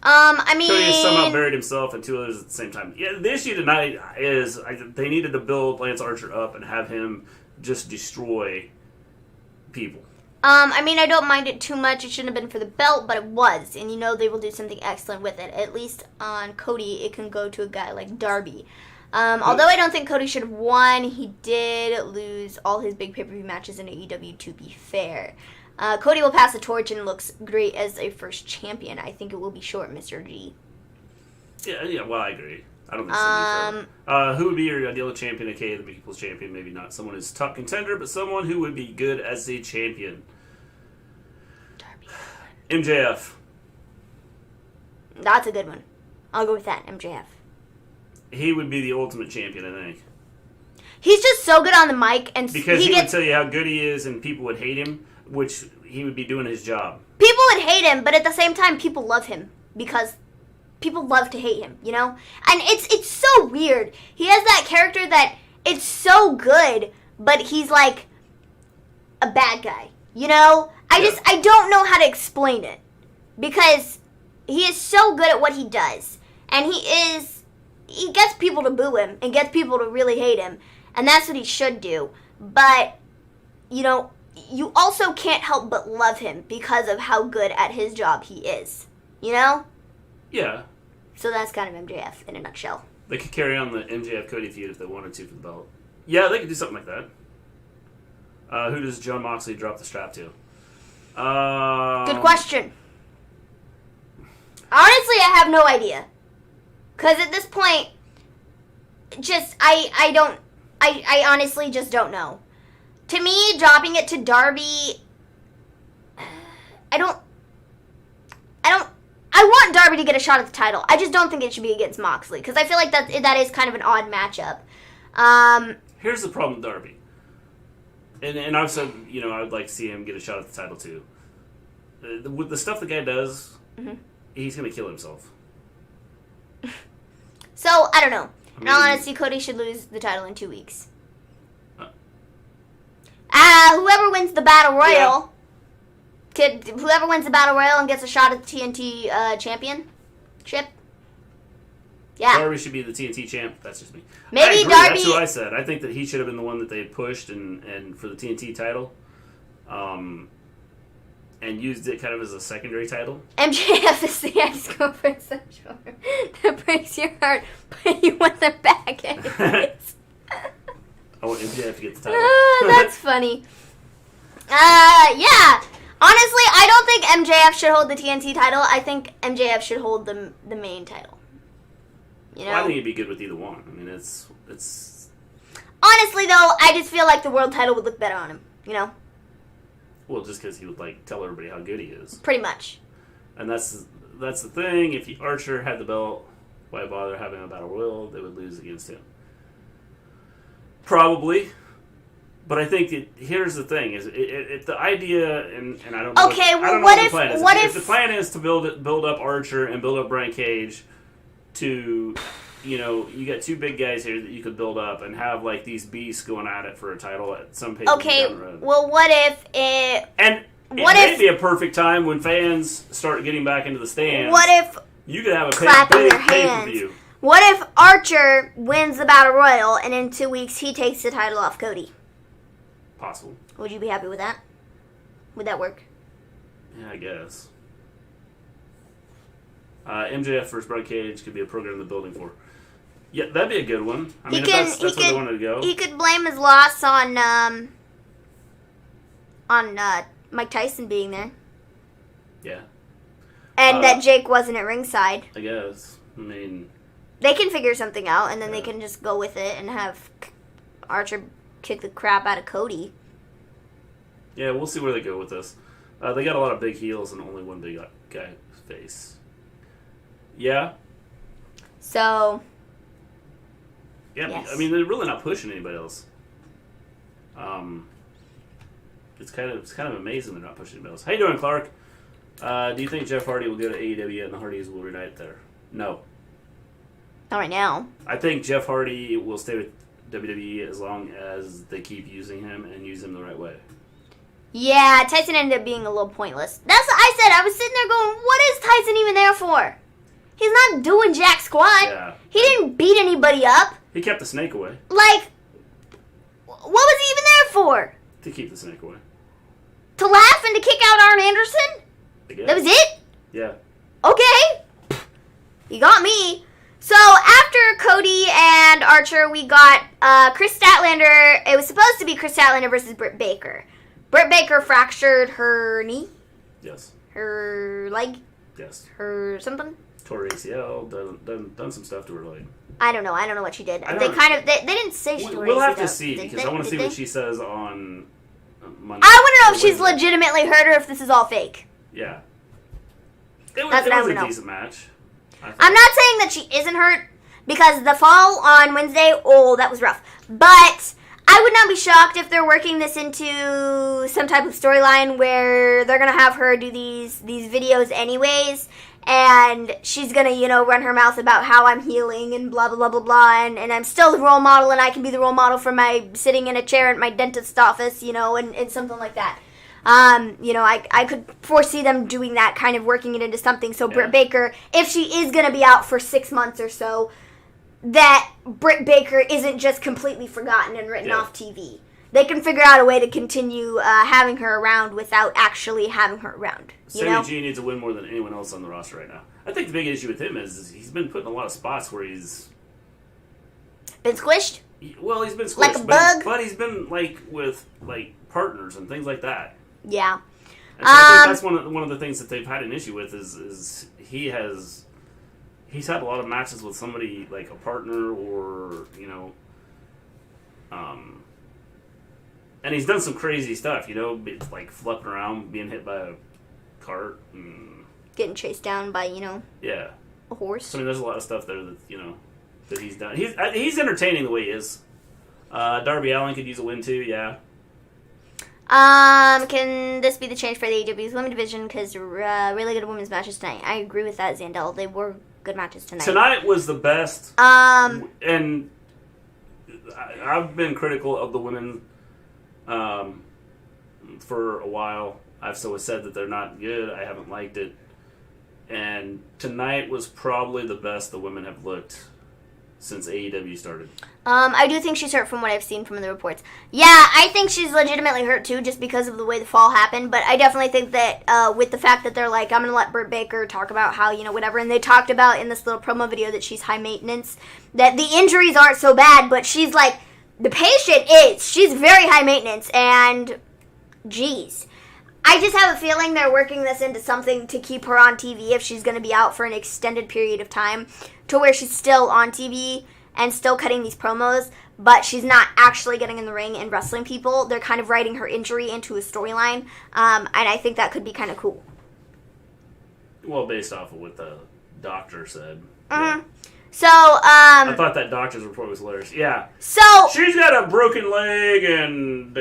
Cody has somehow buried himself and two others at the same time. Yeah, the issue tonight is they needed to build Lance Archer up and have him just destroy people. I don't mind it too much. It shouldn't have been for the belt, but it was. And they will do something excellent with it. At least on Cody, it can go to a guy like Darby. Although I don't think Cody should have won, he did lose all his big pay-per-view matches in AEW, to be fair. Cody will pass the torch and looks great as a first champion. I think it will be short, Mr. G. Yeah, well, I agree. I don't think so. Who would be your ideal champion, aka the People's Champion? Maybe not someone who's top contender, but someone who would be good as a champion. MJF. That's a good one. I'll go with that, MJF. He would be the ultimate champion, I think. He's just so good on the mic, and because he would tell you how good he is, and people would hate him, which he would be doing his job. People would hate him, but at the same time, people love him because people love to hate him, And it's so weird. He has that character that it's so good, but he's like a bad guy, I don't know how to explain it. Because he is so good at what he does. And he gets people to boo him and gets people to really hate him. And that's what he should do. But, you also can't help but love him because of how good at his job he is. You know? Yeah. So that's kind of MJF in a nutshell. They could carry on the MJF Cody feud if they wanted to for the belt. Yeah, they could do something like that. Who does Jon Moxley drop the strap to? Good question. Honestly, I have no idea. Because at this point, I honestly just don't know. To me, dropping it to Darby, I want Darby to get a shot at the title. I just don't think it should be against Moxley. Because I feel like that is kind of an odd matchup. Here's the problem with Darby. And I've said, I would like to see him get a shot at the title too. With the stuff the guy does, he's going to kill himself. So, I don't know. In all honesty, Cody should lose the title in 2 weeks. Whoever wins the Battle Royal... Yeah. Whoever wins the Battle Royal and gets a shot at the TNT championship. Yeah. Darby should be the TNT champ. That's just me. Maybe Darby... That's who I said. I think that he should have been the one that they had pushed and for the TNT title. And used it kind of as a secondary title. MJF is the ex-girlfriend that breaks your heart, but you want them back anyways. I want MJF to get the title. That's funny. Yeah. Honestly, I don't think MJF should hold the TNT title. I think MJF should hold the main title. Well, I think he'd be good with either one. I mean, it's... Honestly, though, I just feel like the world title would look better on him, Well, just because he would, tell everybody how good he is. Pretty much. And that's the thing. If Archer had the belt, why bother having a Battle Royal? They would lose against him. Probably. But I think here's the thing: is if the idea, and I don't know. Okay, well, what if the plan is to build up Archer and build up Brian Cage to, you got two big guys here that you could build up and have these beasts going at it for a title at some pace. Okay, down the road. Well, what if it? And it may be a perfect time when fans start getting back into the stands. What if you could have a clapping their hands? What if Archer wins the Battle Royal and in 2 weeks he takes the title off Cody? Possible. Would you be happy with that? Would that work? Yeah, I guess. MJF versus Brian Cage could be a program they're building for. Yeah, that'd be a good one. I mean, if that's where they wanted to go. He could blame his loss on Mike Tyson being there. Yeah. And that Jake wasn't at ringside. I guess. I mean... They can figure something out, and then they can just go with it and have Archer kick the crap out of Cody. Yeah, we'll see where they go with this. They got a lot of big heels and only one big guy face. Yeah. So. Yeah, yes. I mean, they're really not pushing anybody else. It's kind of amazing they're not pushing anybody else. How you doing, Clark? Do you think Jeff Hardy will go to AEW and the Hardys will reunite there? No. Not right now. I think Jeff Hardy will stay with WWE as long as they keep using him and use him the right way. Yeah, Tyson ended up being a little pointless. That's what I said. I was sitting there going, what is Tyson even there for? He's not doing jack squat. Yeah. He didn't beat anybody up. He kept the snake away. What was he even there for? To keep the snake away. To laugh and to kick out Arn Anderson? That was it? Yeah. Okay. You got me. So, after Cody and Archer, we got Kris Statlander. It was supposed to be Kris Statlander versus Britt Baker. Britt Baker fractured her knee? Yes. Her leg? Yes. Her something? Tore ACL, done some stuff to her leg. I don't know what she did. They didn't say she tore ACL. We'll have to see, because I want to see what she says on Monday. I want to know if she's legitimately hurt or if this is all fake. Yeah. It was a decent match. I'm not saying that she isn't hurt, because the fall on Wednesday, that was rough. But I would not be shocked if they're working this into some type of storyline where they're going to have her do these videos anyways, and she's going to, run her mouth about how I'm healing and blah, blah, blah, blah, blah, and I'm still the role model, and I can be the role model for my sitting in a chair at my dentist's office, and something like that. I could foresee them doing that, kind of working it into something. So Britt Baker, if she is going to be out for 6 months or so, that Britt Baker isn't just completely forgotten and written off TV. They can figure out a way to continue having her around without actually having her around. Sammy G needs to win more than anyone else on the roster right now. I think the big issue with him is he's been put in a lot of spots where he's been squished. Well, he's been squished, like a bug, but he's been with partners and things like that. Yeah, and so I think that's one of the things that they've had an issue with is he's had a lot of matches with somebody like a partner or and he's done some crazy stuff, like flipping around, being hit by a cart, and getting chased down by a horse. So, I mean, there's a lot of stuff there that that he's done. He's entertaining the way he is. Darby Allin could use a win too. Yeah. Can this be the change for the AEW's women's division? Because really good women's matches tonight. I agree with that, Zandel. They were good matches tonight. Tonight was the best. And I've been critical of the women for a while. I've always said that they're not good. I haven't liked it. And tonight was probably the best the women have looked since AEW started. I do think she's hurt from what I've seen from the reports. Yeah, I think she's legitimately hurt too, just because of the way the fall happened. But I definitely think that with the fact that they're like, I'm going to let Britt Baker talk about how, whatever. And they talked about in this little promo video that she's high maintenance, that the injuries aren't so bad, but she's like, the patient is. She's very high maintenance. And, geez. I just have a feeling they're working this into something to keep her on TV if she's going to be out for an extended period of time, to where she's still on TV and still cutting these promos, but she's not actually getting in the ring and wrestling people. They're kind of writing her injury into a storyline, and I think that could be kind of cool. Well, based off of what the doctor said. Mm-hmm. Yeah. So, I thought that doctor's report was hilarious. Yeah. So she's got a broken leg and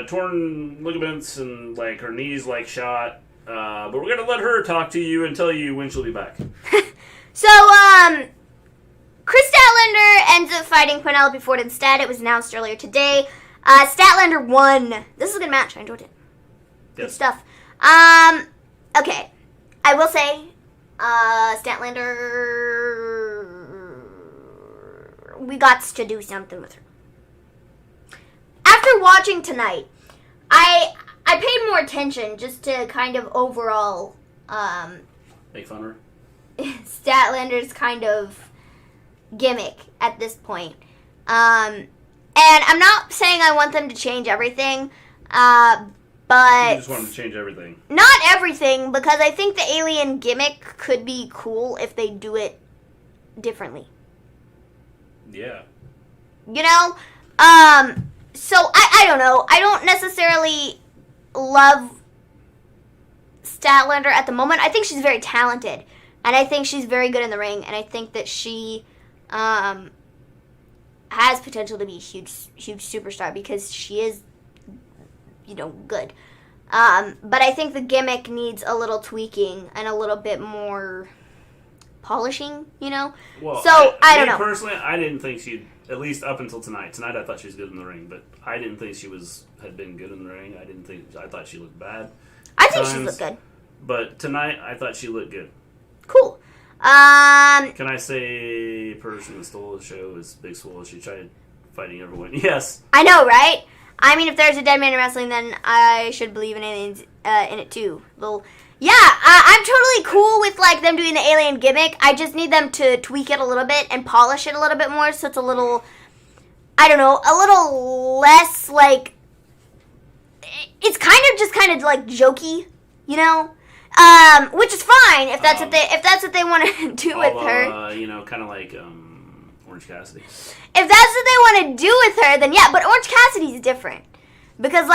torn ligaments and her knees shot. But we're gonna let her talk to you and tell you when she'll be back. So, Kris Statlander ends up fighting Penelope Ford instead. It was announced earlier today. Statlander won. This is a good match. I enjoyed it. Good stuff. Okay. I will say, Statlander, we got to do something with her. After watching tonight, I paid more attention just to kind of overall make fun of her. Statlander's kind of gimmick at this point. And I'm not saying I want them to change everything, but you just want them to change everything. Not everything, because I think the alien gimmick could be cool if they do it differently. Yeah. So I don't know. I don't necessarily love Statlander at the moment. I think she's very talented, and I think she's very good in the ring, and I think that she has potential to be a huge superstar because she is, good. But I think the gimmick needs a little tweaking and a little bit more polishing, Well, so I don't know. Personally, I didn't think she'd, at least up until tonight. Tonight I thought she was good in the ring, but I didn't think she had been good in the ring. I thought she looked bad. I think she looked good. But tonight I thought she looked good. Cool. Can I say person that stole the show is Big Swole? She tried fighting everyone. Yes. I know, right? I mean, if there's a dead man in wrestling, then I should believe in aliens in it too. Yeah, I'm totally cool with them doing the alien gimmick. I just need them to tweak it a little bit and polish it a little bit more, so it's a little, I don't know, a little less it's kind of jokey, which is fine if that's what they want to do with her. Kind of like Orange Cassidy. If that's what they want to do with her, then yeah. But Orange Cassidy's different because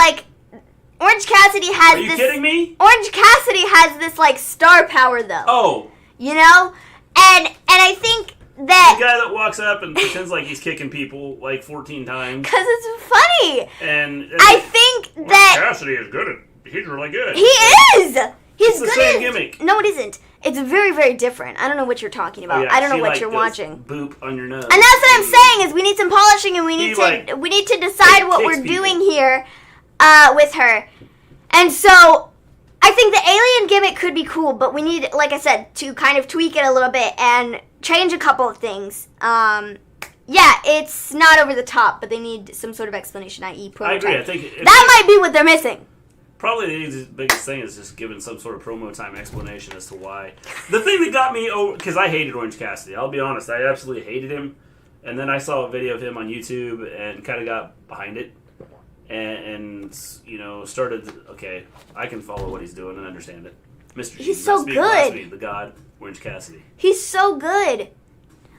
Orange Cassidy has. Are you kidding me? Orange Cassidy has this star power though. Oh. And I think that the guy that walks up and pretends like he's kicking people 14 times. Because it's funny. And I think Orange that Cassidy is good. He's really good. He is. He's good. It's the same gimmick. No, it isn't. It's very, very different. I don't know what you're talking about. Oh, yeah, I don't know what you're watching. Boop on your nose. And that's what I'm saying is we need some polishing and we need to decide what we're doing here with her. And so I think the alien gimmick could be cool, but we need, like I said, to kind of tweak it a little bit and change a couple of things. Yeah, it's not over the top, but they need some sort of explanation, i.e. promo. I agree. time. I think that might be what they're missing. Probably the biggest thing is just giving some sort of promo time explanation as to why. The thing that got me over, because I hated Orange Cassidy. I'll be honest, I absolutely hated him. And then I saw a video of him on YouTube and kind of got behind it. And you know, started, okay, I can follow what he's doing and understand it. Mr. He's so good. The God, Orange Cassidy. He's so good.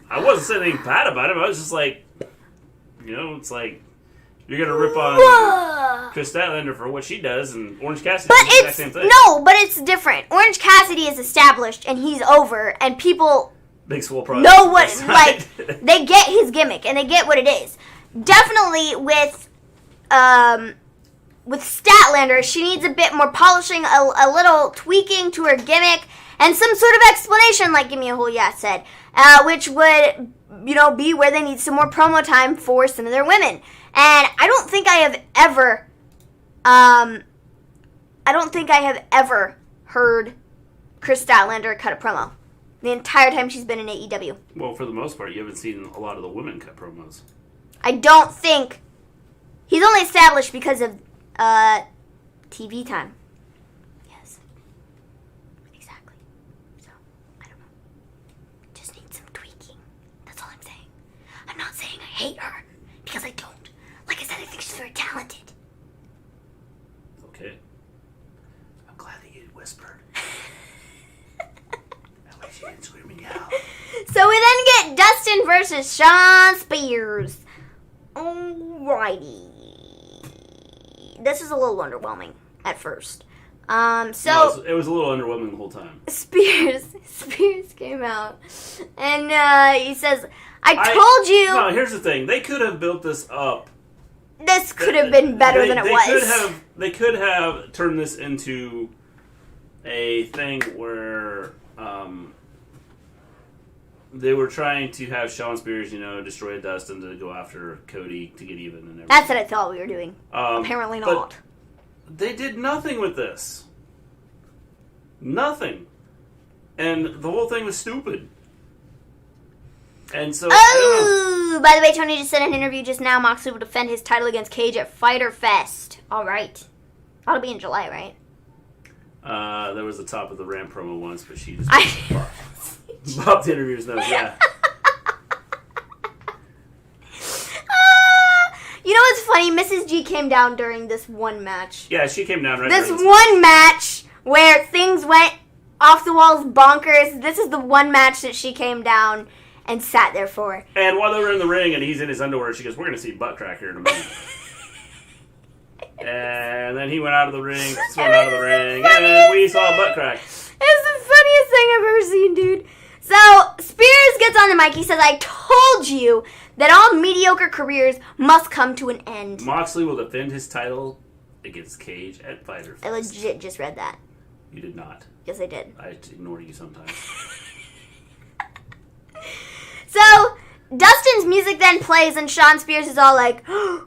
I wasn't saying anything bad about him. I was just like, you know, it's like, you're going to rip on Kris Statlander for what she does, and Orange Cassidy does the exact same thing. No, but it's different. Orange Cassidy is established, and he's over, and people Big swole product. know what, like, they get his gimmick, and they get what it is. Definitely with Statlander, she needs a bit more polishing, a little tweaking to her gimmick, and some sort of explanation, like Give Me a Whole Yes said, which would, you know, be where they need some more promo time for some of their women. And I don't think I have ever heard Kris Statlander cut a promo the entire time she's been in AEW. Well, for the most part, you haven't seen a lot of the women cut promos. I don't think he's only established because of TV time. Yes, exactly. So I don't know. Just need some tweaking. That's all I'm saying. I'm not saying I hate her because I don't. Like I said, I think she's very talented. Okay. I'm glad that you whispered. That way she didn't scream and yell. So we then get Dustin versus Shawn Spears. Alrighty. This is a little underwhelming at first. No, it was a little underwhelming the whole time. Spears came out and he says, I told you. No, here's the thing. They could have built this up. This could have been better than it was. They could have turned this into a thing where they were trying to have Shawn Spears, you know, destroy Dustin to go after Cody to get even and everything. That's what I thought we were doing. Apparently not. They did nothing with this. Nothing. And the whole thing was stupid. And so, by the way, Tony just said in an interview just now, Moxley will defend his title against Cage at Fyter Fest. All right. That'll be in July, right? There was the top of the Ram promo once, but she just popped the interviewer's nose, yeah. You know what's funny? Mrs. G came down during this one match. Yeah, she came down right This one match where things went off the walls bonkers. This is the one match that she came down and sat there for. And while they were in the ring and he's in his underwear, she goes, we're going to see butt crack here in a minute. And then he went out of the ring, swung out of the ring, and we saw butt crack. It's the funniest thing I've ever seen, dude. So, Spears gets on the mic. He says, I told you that all mediocre careers must come to an end. Moxley will defend his title against Cage at Fyter Fest. I legit just read that. You did not. Yes, I did. I ignore you sometimes. So, Dustin's music then plays, and Shawn Spears is all like, I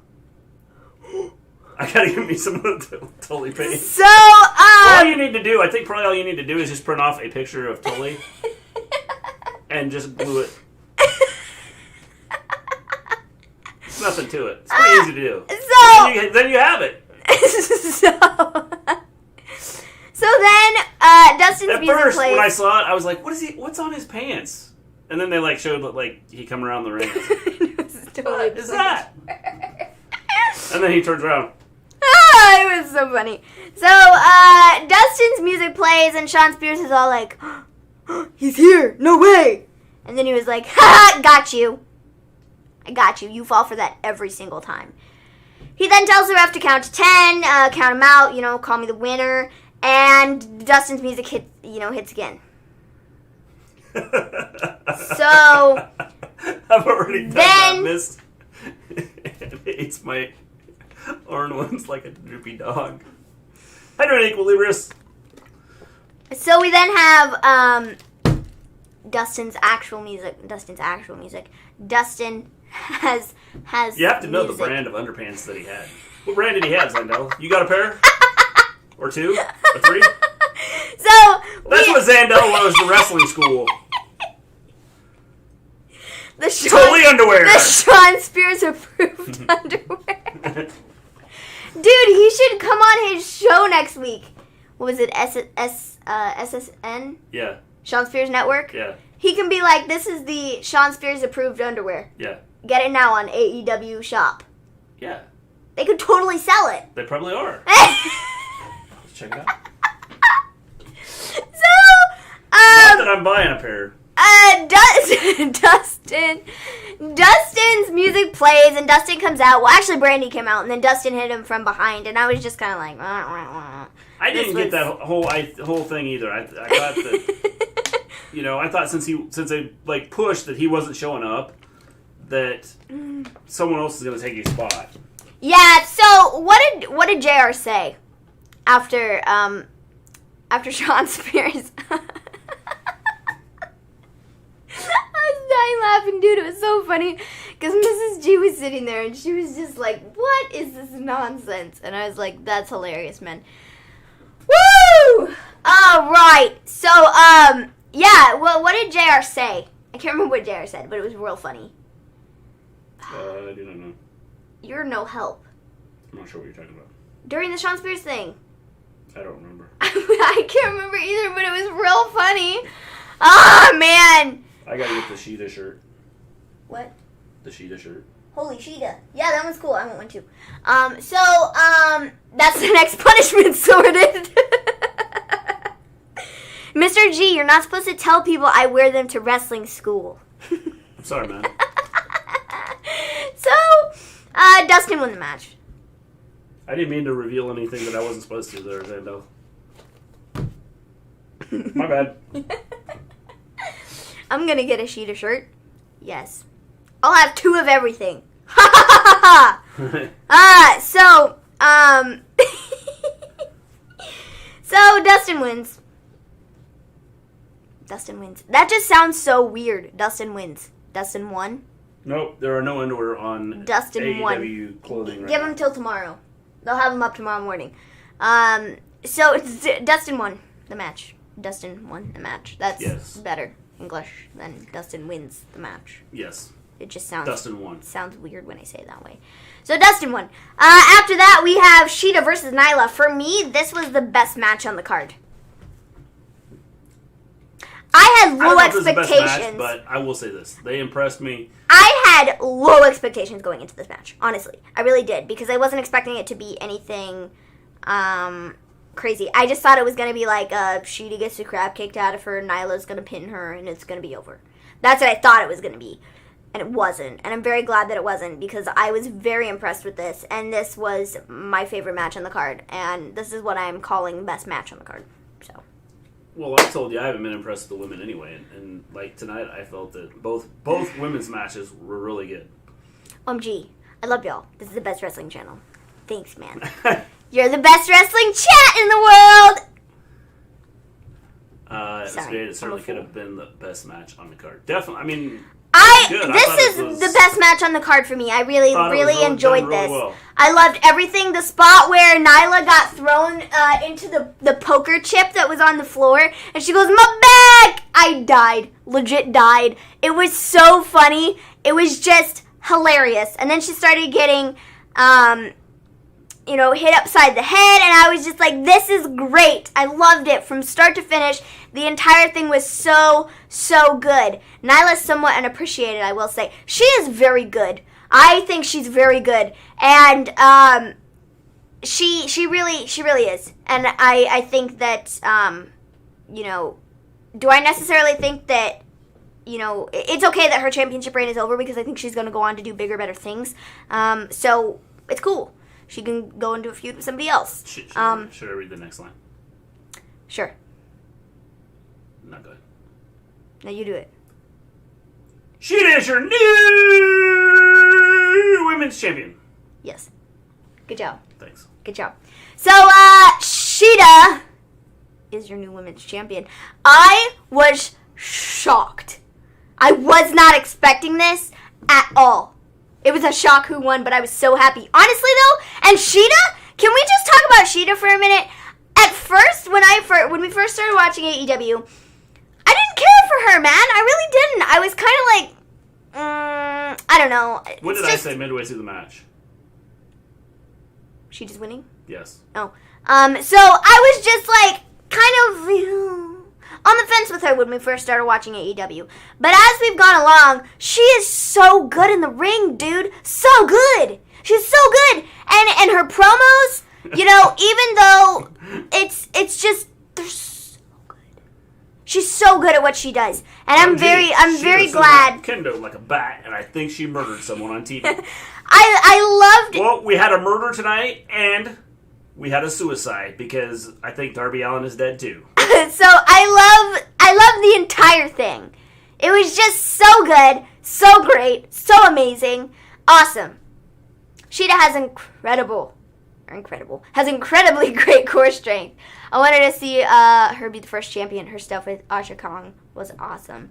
gotta give me some of the Tully pain. So, all you need to do, I think probably all you need to do is just print off a picture of Tully and just glue it. It's nothing to it. It's pretty easy to do. So, then you have it. So then, Dustin's At music first, plays. when I saw it, I was like, what's on his pants? And then they like showed like he come around the ring. What is that? And then he turns around. It was so funny. So, Dustin's music plays, and Shawn Spears is all like, he's here, no way. And then he was like, ha, got you. I got you. You fall for that every single time. He then tells the ref to count to 10, count him out, you know, call me the winner. And Dustin's music hits again. So, I've already done that, miss. It's my orange one's like a droopy dog. I don't Equilibrius. So we then have Dustin's actual music. Dustin has You have to know music. the brand of underpants that he had. What brand did he have, Zendel? You got a pair? Or 2? Or 3? So That's what Zandel was, the wrestling school. Totally underwear. The Shawn Spears approved underwear. Dude, he should come on his show next week. What was it? SSN? Yeah. Shawn Spears Network? Yeah. He can be like, this is the Shawn Spears approved underwear. Yeah. Get it now on AEW Shop. Yeah. They could totally sell it. They probably are. Let's check it out. So, not that I'm buying a pair. Dustin's music plays and Dustin comes out. Well, actually, Brandy came out and then Dustin hit him from behind, and I was just kind of like, I didn't get that whole thing either. I thought that, I thought since they like pushed that he wasn't showing up, that someone else is going to take his spot. Yeah. So what did JR say after Shawn Spears? I was dying laughing, dude. It was so funny because Mrs. G was sitting there and she was just like, "What is this nonsense?" And I was like, "That's hilarious, man." Woo! All right. So, yeah. Well, what did JR say? I can't remember what JR said, but it was real funny. I do not know. You're no help. I'm not sure what you're talking about. During the Shawn Spears thing. I don't remember. I can't remember either, but it was real funny. Oh, man. I gotta get the Shida shirt. What? The Shida shirt. Holy Shida. Yeah, that one's cool. I want one too. That's the next punishment sorted. Mr. G, you're not supposed to tell people I wear them to wrestling school. I'm sorry, man. So, Dustin won the match. I didn't mean to reveal anything that I wasn't supposed to there, Zando. My bad. I'm gonna get a Shida shirt. Yes. I'll have 2 of everything. Ha ha ha ha! So Dustin wins. Dustin wins. That just sounds so weird. Dustin wins. Dustin won. Nope, there are no underwear on Dustin AEW clothing right Give now. them till tomorrow. They'll have them up tomorrow morning. So Dustin won the match. Dustin won the match. That's better English than Dustin wins the match. Yes. It just sounds Dustin won. Sounds weird when I say it that way. So Dustin won. After that, we have Shida versus Nyla. For me, this was the best match on the card. I had low expectations. But I will say this. They impressed me. I had low expectations going into this match, honestly. I really did, because I wasn't expecting it to be anything crazy. I just thought it was going to be like Shida gets the crap kicked out of her, Nyla's going to pin her, and it's going to be over. That's what I thought it was going to be. And it wasn't. And I'm very glad that it wasn't, because I was very impressed with this. And this was my favorite match on the card. And this is what I'm calling best match on the card. So. Well, I told you I haven't been impressed with the women anyway. And like tonight, I felt that both women's matches were really good. OMG. I love y'all. This is the best wrestling channel. Thanks, man. You're the best wrestling chat in the world! It certainly could have been the best match on the card. Definitely. I mean... This is the best match on the card for me. I really enjoyed this. Well. I loved everything. The spot where Nyla got thrown into the poker chip that was on the floor, and she goes, "My back!" I died. Legit died. It was so funny. It was just hilarious. And then she started getting, hit upside the head, and I was just like, this is great. I loved it from start to finish. The entire thing was so, so good. Nyla's somewhat unappreciated, I will say. She is very good. I think she's very good. And she really is. And I think that, do I necessarily think that, it's okay that her championship reign is over, because I think she's going to go on to do bigger, better things. So it's cool. She can go into a feud with somebody else. Should I read the next line? Sure. Not good. No, you do it. Shida is your new women's champion. Yes. Good job. Thanks. Good job. So, Shida is your new women's champion. I was shocked. I was not expecting this at all. It was a shock who won, but I was so happy. Honestly, though, and Shida, can we just talk about Shida for a minute? at first, when we first started watching AEW, I didn't care for her, man. I really didn't. I was kind of like, I don't know. What did I say midway through the match? She just winning? Yes. Oh. So I was just like, kind of on the fence with her when we first started watching AEW. But as we've gone along, she is so good in the ring, dude. So good. She's so good. And her promos, you know, even though it's just, they're so good. She's so good at what she does. And I'm very glad. Kendo like a bat, and I think she murdered someone on TV. I loved. Well, we had a murder tonight, and we had a suicide, because I think Darby Allin is dead too. So I love the entire thing. It was just so good, so great, so amazing, awesome. Shida has incredibly great core strength. I wanted to see her be the first champion. Her stuff with Asha Kong was awesome.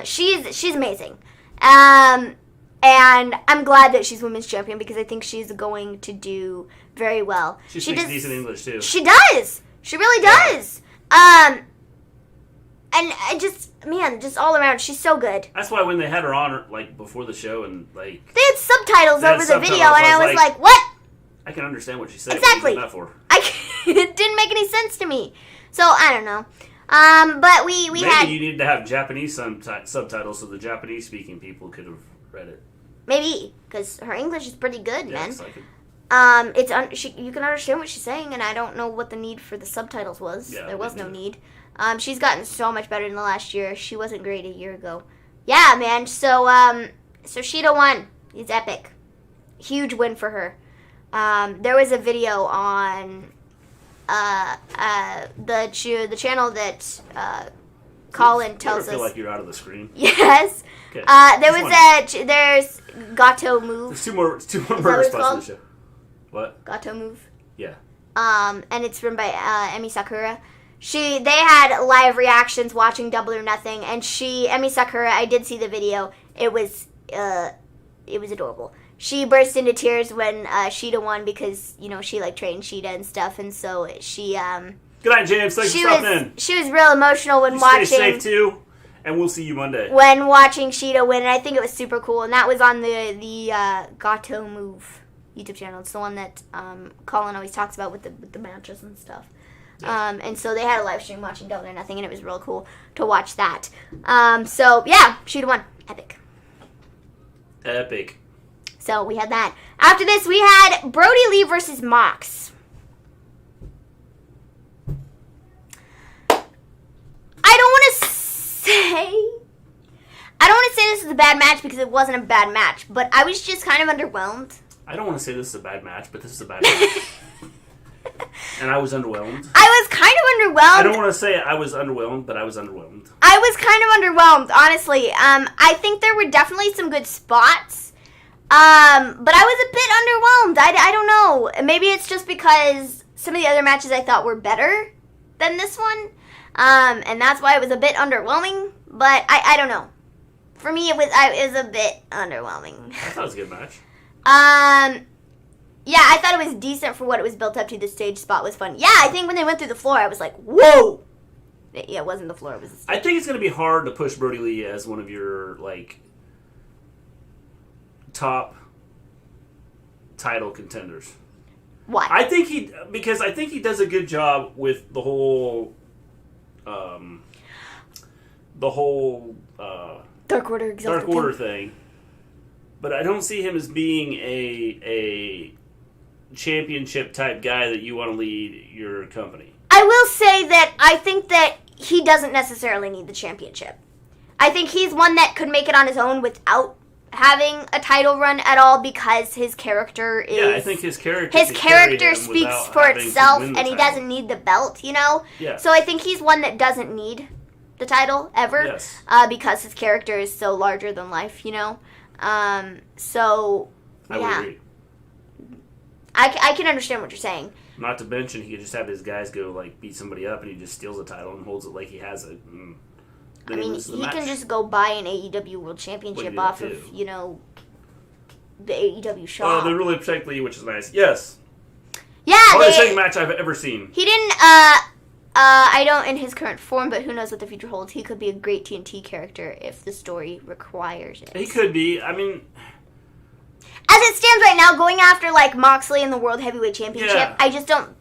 She's amazing. And I'm glad that she's women's champion, because I think she's going to do very well. She speaks decent English too. She does. She really does. And I just all around, she's so good. That's why when they had her on, like, before the show, and, like... They had subtitles over the video, and I was like, what? I can understand what she said. Exactly. What are you doing that for? It didn't make any sense to me. So, I don't know. But we had... Maybe you needed to have Japanese subtitles so the Japanese-speaking people could have read it. Maybe, because her English is pretty good, man. Yes, I could... You can understand what she's saying, and I don't know what the need for the subtitles was. Yeah, there was no need. She's gotten so much better in the last year. She wasn't great a year ago. Yeah, man. So Shida won. It's epic. Huge win for her. There was a video on the channel that Colin tells us. You ever feel like you're out of the screen? Yes. Okay. There's Gato Move. There's two more murder spots in the show. What? Gato Move. Yeah. And it's run by Emi Sakura. They had live reactions watching Double or Nothing, and Emi Sakura, I did see the video. It was adorable. She burst into tears when Shida won, because, you know, she like trained Shida and stuff, and so she Good night, James. Thanks for stopping in. She was real emotional when watching. Stay safe too, and we'll see you Monday. When watching Shida win, and I think it was super cool, and that was on the Gato Move YouTube channel. It's the one that Colin always talks about with the matches and stuff. Yeah. And so they had a live stream watching Double or Nothing, and it was real cool to watch that. So yeah, Shida won. Epic. So we had that. After this, we had Brodie Lee versus Mox. I don't want to say this is a bad match, because it wasn't a bad match, but I was just kind of underwhelmed. I don't want to say this is a bad match, but this is a bad match. And I was underwhelmed. I was kind of underwhelmed. I don't want to say I was underwhelmed, but I was underwhelmed. I was kind of underwhelmed, honestly. I think there were definitely some good spots. But I was a bit underwhelmed. I don't know. Maybe it's just because some of the other matches I thought were better than this one. And that's why it was a bit underwhelming. But I don't know. For me, it was a bit underwhelming. I thought it was a good match. Yeah, I thought it was decent for what it was built up to. The stage spot was fun. Yeah, I think when they went through the floor, I was like, whoa! Yeah, it wasn't the floor, it was the stage. I think it's going to be hard to push Brodie Lee as one of your, like, top title contenders. Why? Because I think he does a good job with the whole, Dark Order Dark Order thing. But I don't see him as being a championship type guy that you want to lead your company. I will say that I think that he doesn't necessarily need the championship. I think he's one that could make it on his own without having a title run at all, because his character is... Yeah, I think his character speaks for itself, and he doesn't need the belt, you know? Yeah. So I think he's one that doesn't need the title ever. Yes. Because his character is so larger than life, you know? So, yeah. I would agree. I can understand what you're saying. Not to mention, he could just have his guys go, like, beat somebody up, and he just steals the title and holds it like he has it. I mean, he can just go buy an AEW World Championship off of, you know, the AEW shop. Oh, they're really protecting you, which is nice. Yes. Yeah, hardest hitting match I've ever seen. He didn't. I don't in his current form, but who knows what the future holds. He could be a great TNT character if the story requires it. He could be. I mean, as it stands right now, going after like Moxley in the World Heavyweight Championship, I just don't.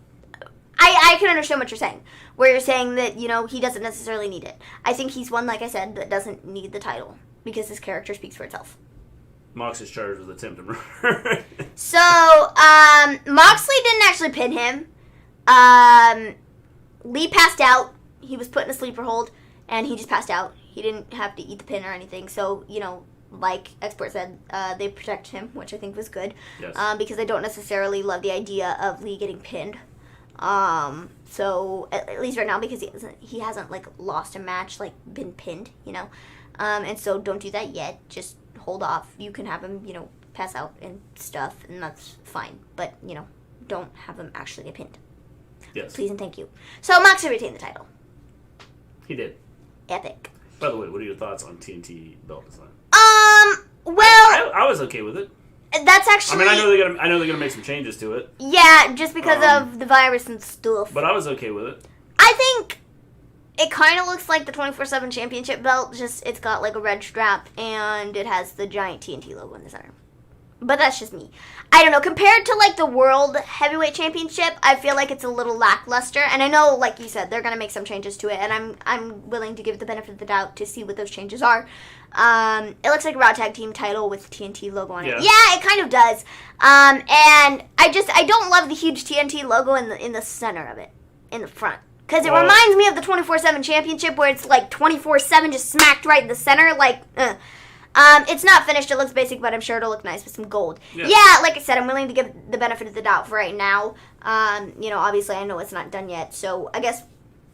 I can understand what you're saying, where you're saying that he doesn't necessarily need it. I think he's one, like I said, that doesn't need the title because his character speaks for itself. Moxley's charged with attempted murder. So Moxley didn't actually pin him. Lee passed out. He was put in a sleeper hold, and he just passed out. He didn't have to eat the pin or anything. So, like Export said, they protected him, which I think was good. Yes. Because I don't necessarily love the idea of Lee getting pinned. So, at least right now, because he hasn't like, lost a match, like, been pinned, and so don't do that yet. Just hold off. You can have him, pass out and stuff, and that's fine. But, don't have him actually get pinned. Yes. Please and thank you. So Moxley retained the title. He did. Epic. By the way, what are your thoughts on TNT belt design? Well, I was okay with it. That's actually. I know they're gonna make some changes to it. Yeah, just because of the virus and stuff. But I was okay with it. I think it kind of looks like the 24/7 championship belt. Just it's got like a red strap and it has the giant TNT logo in the center. But that's just me. I don't know. Compared to, like, the World Heavyweight Championship, I feel like it's a little lackluster. And I know, like you said, they're going to make some changes to it. And I'm willing to give the benefit of the doubt to see what those changes are. It looks like a Raw Tag Team title with the TNT logo on it. Yeah, it kind of does. And I don't love the huge TNT logo in the center of it, in the front. Because it reminds me of the 24/7 Championship where it's, like, 24/7 just smacked right in the center. Like, it's not finished. It looks basic, but I'm sure it'll look nice with some gold. Yeah, like I said, I'm willing to give the benefit of the doubt for right now. Obviously I know it's not done yet, so I guess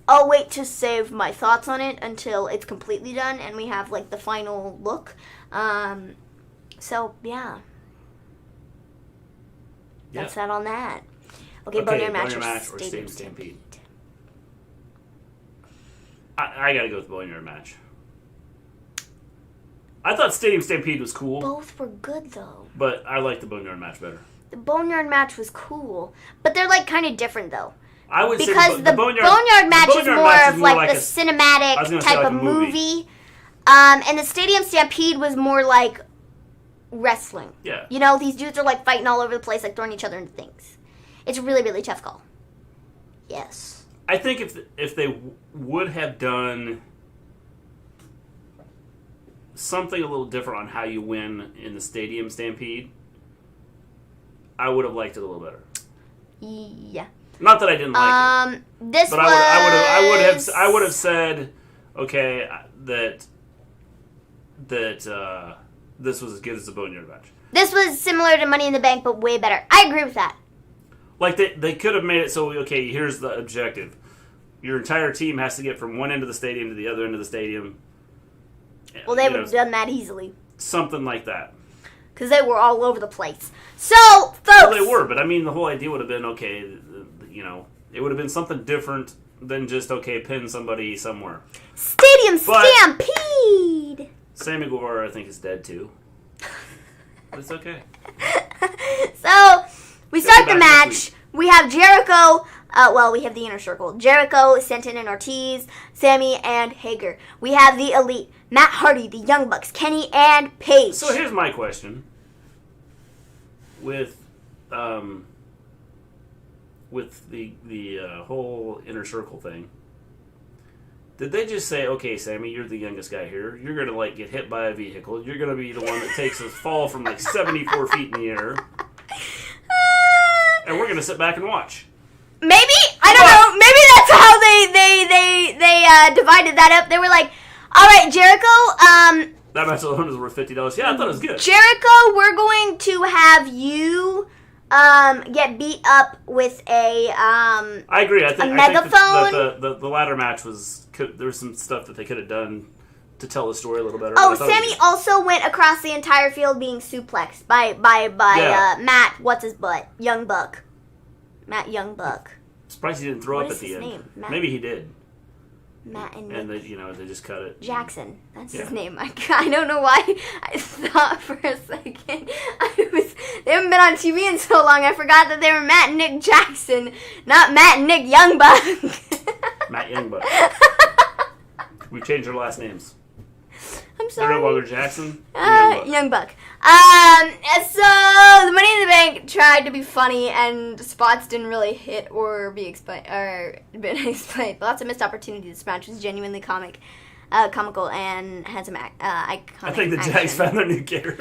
I'll wait to save my thoughts on it until it's completely done and we have, like, the final look. So, yeah. That's that on that. Okay, Boneyard match or Stadium Stampede? I gotta go with Boneyard match. I thought Stadium Stampede was cool. Both were good, though. But I like the Boneyard match better. The Boneyard match was cool. But they're, like, kind of different, though. I would because say the Boneyard match is more of, like, the cinematic type of movie. And the Stadium Stampede was more like wrestling. Yeah. These dudes are, like, fighting all over the place, like, throwing each other into things. It's a really, really tough call. Yes. I think if they would have done something a little different on how you win in the Stadium Stampede, I would have liked it a little better. Yeah. Not that I didn't like it. But I would have said, okay, that this was as good as the Boneyard match. This was similar to Money in the Bank, but way better. I agree with that. Like, they could have made it so, okay, here's the objective. Your entire team has to get from one end of the stadium to the other end of the stadium. Well, they would have done that easily. Something like that. Because they were all over the place. So, folks... Well, they were, but I mean, the whole idea would have been, okay, it would have been something different than just, okay, pin somebody somewhere. Stadium Stampede! Sammy Guevara, I think, is dead, too. But it's okay. So, we start the match. We have Jericho... we have the Inner Circle. Jericho, Stanton and Ortiz, Sammy, and Hager. We have the Elite. Matt Hardy, the Young Bucks, Kenny, and Paige. So here's my question. With the whole Inner Circle thing, did they just say, okay, Sammy, you're the youngest guy here. You're going to, like, get hit by a vehicle. You're going to be the one that takes a fall from, like, 74 feet in the air. And we're going to sit back and watch. Maybe? I don't know. Maybe that's how they divided that up. They were like, all right, Jericho, that match alone was worth $50. Yeah, I thought it was good. Jericho, we're going to have you get beat up with a I agree. I think megaphone. The ladder match there was some stuff that they could have done to tell the story a little better. Oh, Sammy also went across the entire field being suplexed by Matt. What's his butt? Young Buck. Matt Young Buck. Surprised he didn't throw up at the end. Name? Maybe he did. Matt and Nick. And they just cut it. Jackson. That's his name. I don't know why I thought for a second. They haven't been on TV in so long. I forgot that they were Matt and Nick Jackson, not Matt and Nick Youngbuck. Matt Youngbuck. We've changed our last names. I'm sorry. They're no longer Jackson. Youngbuck. So the Money in the Bank tried to be funny, and spots didn't really hit or be explained. Lots of missed opportunities. This match was genuinely comical, and had some iconic. I think the Jags found their new gear.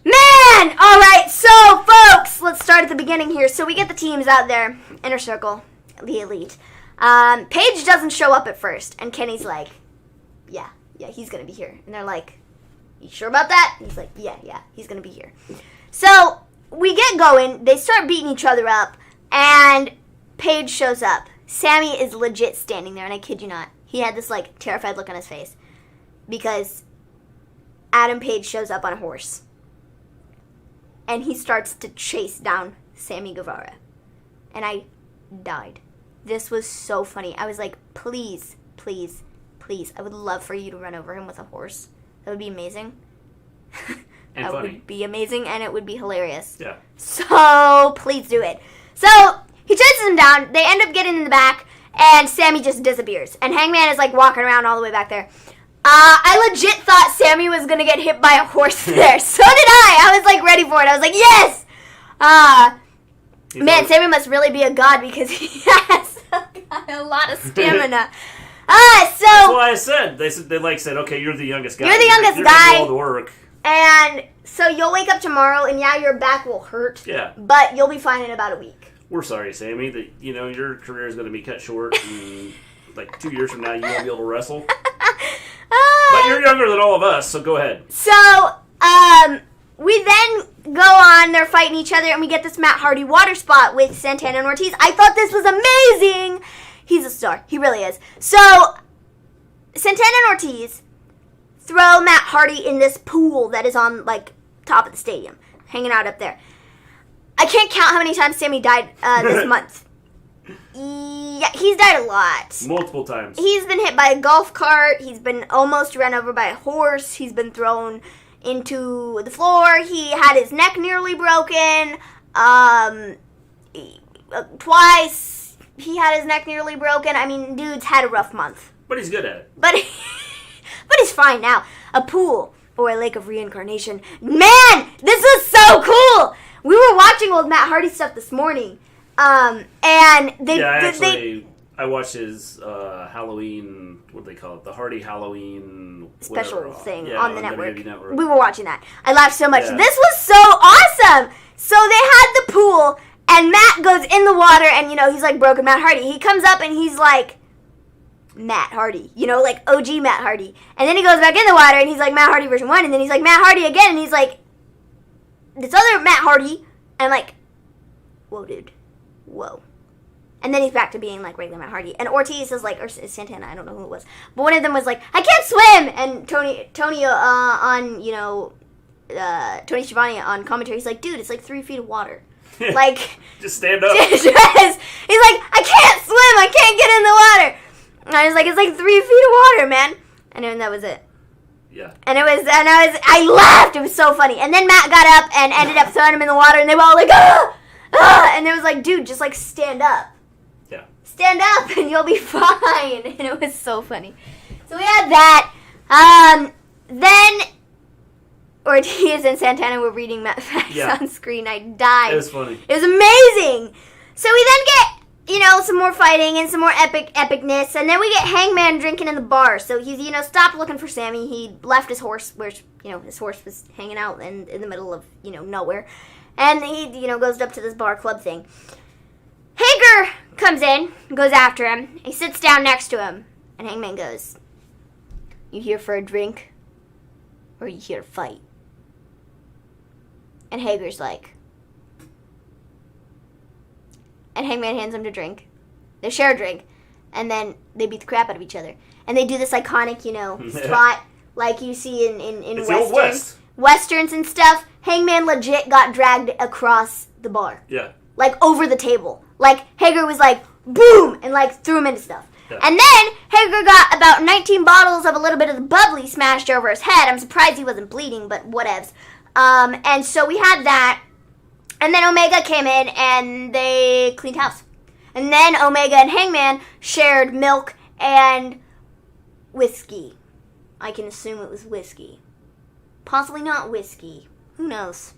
Man! All right, so folks, let's start at the beginning here. So we get the teams out there, Inner Circle, the Elite. Paige doesn't show up at first, and Kenny's like, yeah, he's gonna be here. And they're like, you sure about that? And he's like, yeah, he's gonna be here. So we get going. They start beating each other up, and Paige shows up. Sammy is legit standing there, and I kid you not. He had this, like, terrified look on his face because Adam Page shows up on a horse, and he starts to chase down Sammy Guevara, and I died. This was so funny. I was like, please, please, please, I would love for you to run over him with a horse. That would be amazing. And that funny. would be amazing, and it would be hilarious. Yeah. So, please do it. So, he chases him down. They end up getting in the back, and Sammy just disappears. And Hangman is, like, walking around all the way back there. I legit thought Sammy was going to get hit by a horse there. So did I. I was, like, ready for it. I was like, yes! Man, Sammy must really be a god because he has a lot of stamina. That's why I said. They said, okay, you're the youngest guy. You're the youngest guy. You're all the work. And so you'll wake up tomorrow, and your back will hurt. Yeah. But you'll be fine in about a week. We're sorry, Sammy, that, your career is going to be cut short, and, like, 2 years from now, you won't be able to wrestle. But you're younger than all of us, so go ahead. So, we then go on, they're fighting each other, and we get this Matt Hardy water spot with Santana and Ortiz. I thought this was amazing! He's a star. He really is. So, Santana and Ortiz throw Matt Hardy in this pool that is on, like, top of the stadium, hanging out up there. I can't count how many times Sammy died this month. Yeah, he's died a lot. Multiple times. He's been hit by a golf cart. He's been almost run over by a horse. He's been thrown into the floor. He had his neck nearly broken. Twice he had his neck nearly broken. I mean, dude's had a rough month. But he's good at it. But he's fine now. A pool or a lake of reincarnation. Man, this is so cool. We were watching old Matt Hardy stuff this morning. And I watched his Halloween, what do they call it? The Hardy Halloween special thing yeah, on the network. Network. We were watching that. I laughed so much. Yeah. This was so awesome. So they had the pool, and Matt goes in the water, and, he's like broken Matt Hardy. He comes up, and he's like Matt Hardy, like OG Matt Hardy. And then he goes back in the water, and he's like Matt Hardy version 1, and then he's like Matt Hardy again, and he's like this other Matt Hardy. And I'm like, whoa, dude. Whoa. And then he's back to being like regular Matt Hardy. And Ortiz is like, or Santana, I don't know who it was. But one of them was like, I can't swim! And Tony Schiavone on commentary, he's like, dude, it's like 3 feet of water. Like, just stand up. He's like, I can't swim, I can't get in the water. And I was like, it's like 3 feet of water, man. And then that was it. Yeah. And I laughed. It was so funny. And then Matt got up and ended up throwing him in the water, and they were all like, ah! Ah! And it was like, dude, just like stand up. Yeah. Stand up and you'll be fine. And it was so funny. So we had that. Then Ortiz and Santana were reading Matt facts on screen. I died. It was funny. It was amazing. So we then get some more fighting and some more epicness, and then we get Hangman drinking in the bar. So he's, stopped looking for Sammy. He left his horse, where, his horse was hanging out in the middle of, nowhere. And he, goes up to this bar club thing. Hager comes in, goes after him. He sits down next to him, and Hangman goes, you here for a drink, or are you here to fight? And Hager's like, and Hangman hands him to drink. They share a drink, and then they beat the crap out of each other. And they do this iconic, spot like you see in westerns and stuff. Hangman legit got dragged across the bar. Yeah. Like over the table. Like Hager was like, boom, and like threw him into stuff. Yeah. And then Hager got about 19 bottles of a little bit of the bubbly smashed over his head. I'm surprised he wasn't bleeding, but whatevs. And so we had that. And then Omega came in and they cleaned house. And then Omega and Hangman shared milk and whiskey. I can assume it was whiskey. Possibly not whiskey. Who knows?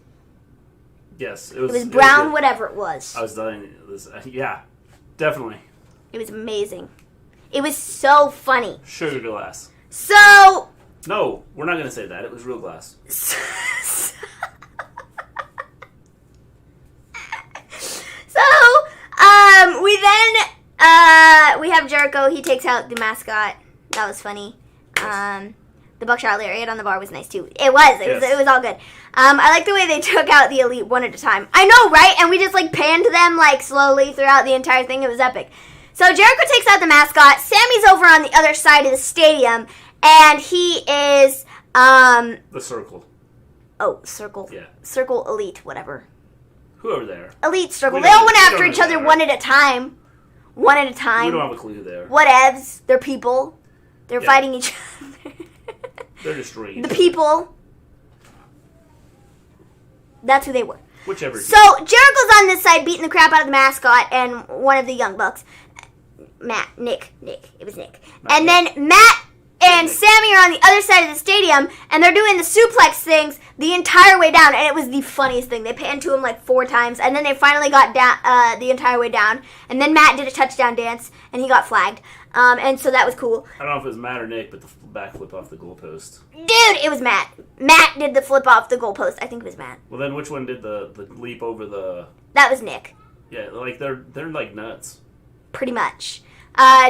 Yes, it was brown, whatever it was. I was dying. Yeah, definitely. It was amazing. It was so funny. Sugar glass. So. No, we're not going to say that. It was real glass. We then we have Jericho. He takes out the mascot. That was funny. The buckshot lariat on the bar was nice too. It was all good. I like the way they took out the Elite one at a time. I know, right? And we just like panned them like slowly throughout the entire thing. It was epic. So Jericho takes out the mascot. Sammy's over on the other side of the stadium, and he is the Circle. Oh, Circle. Yeah. Circle Elite, whatever. Whoever there. Elite Circle. They all went after each other one at a time. One at a time. We don't have a clue there. Whatevs. They're people. They're fighting each other. They're destroying the people. That's who they were. Whichever. So Jericho's on this side beating the crap out of the mascot and one of the Young Bucks. Nick. It was Nick. And then Matt and Sammy are on the other side of the stadium, and they're doing the suplex things the entire way down, and it was the funniest thing. They panned to him like 4 times, and then they finally got down the entire way down, and then Matt did a touchdown dance, and he got flagged, and so that was cool. I don't know if it was Matt or Nick, but the backflip off the goalpost. Dude, it was Matt. Matt did the flip off the goalpost. I think it was Matt. Well, then which one did the leap over the... That was Nick. Yeah, like they're like nuts. Pretty much.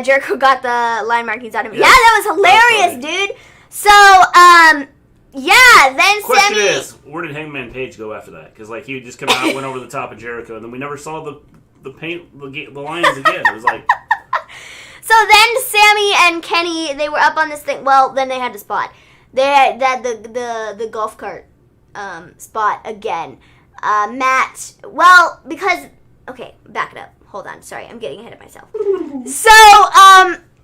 Jericho got the line markings on him. Yeah, that was hilarious, dude. So, yeah, then Question Sammy... is, where did Hangman Page go after that? Because, like, he would just come out, went over the top of Jericho, and then we never saw the lines again. It was like... So then Sammy and Kenny, they were up on this thing. Well, then they had to spot. They had the golf cart spot again. Matt, well, because... Okay, back it up. Hold on. Sorry, I'm getting ahead of myself. So,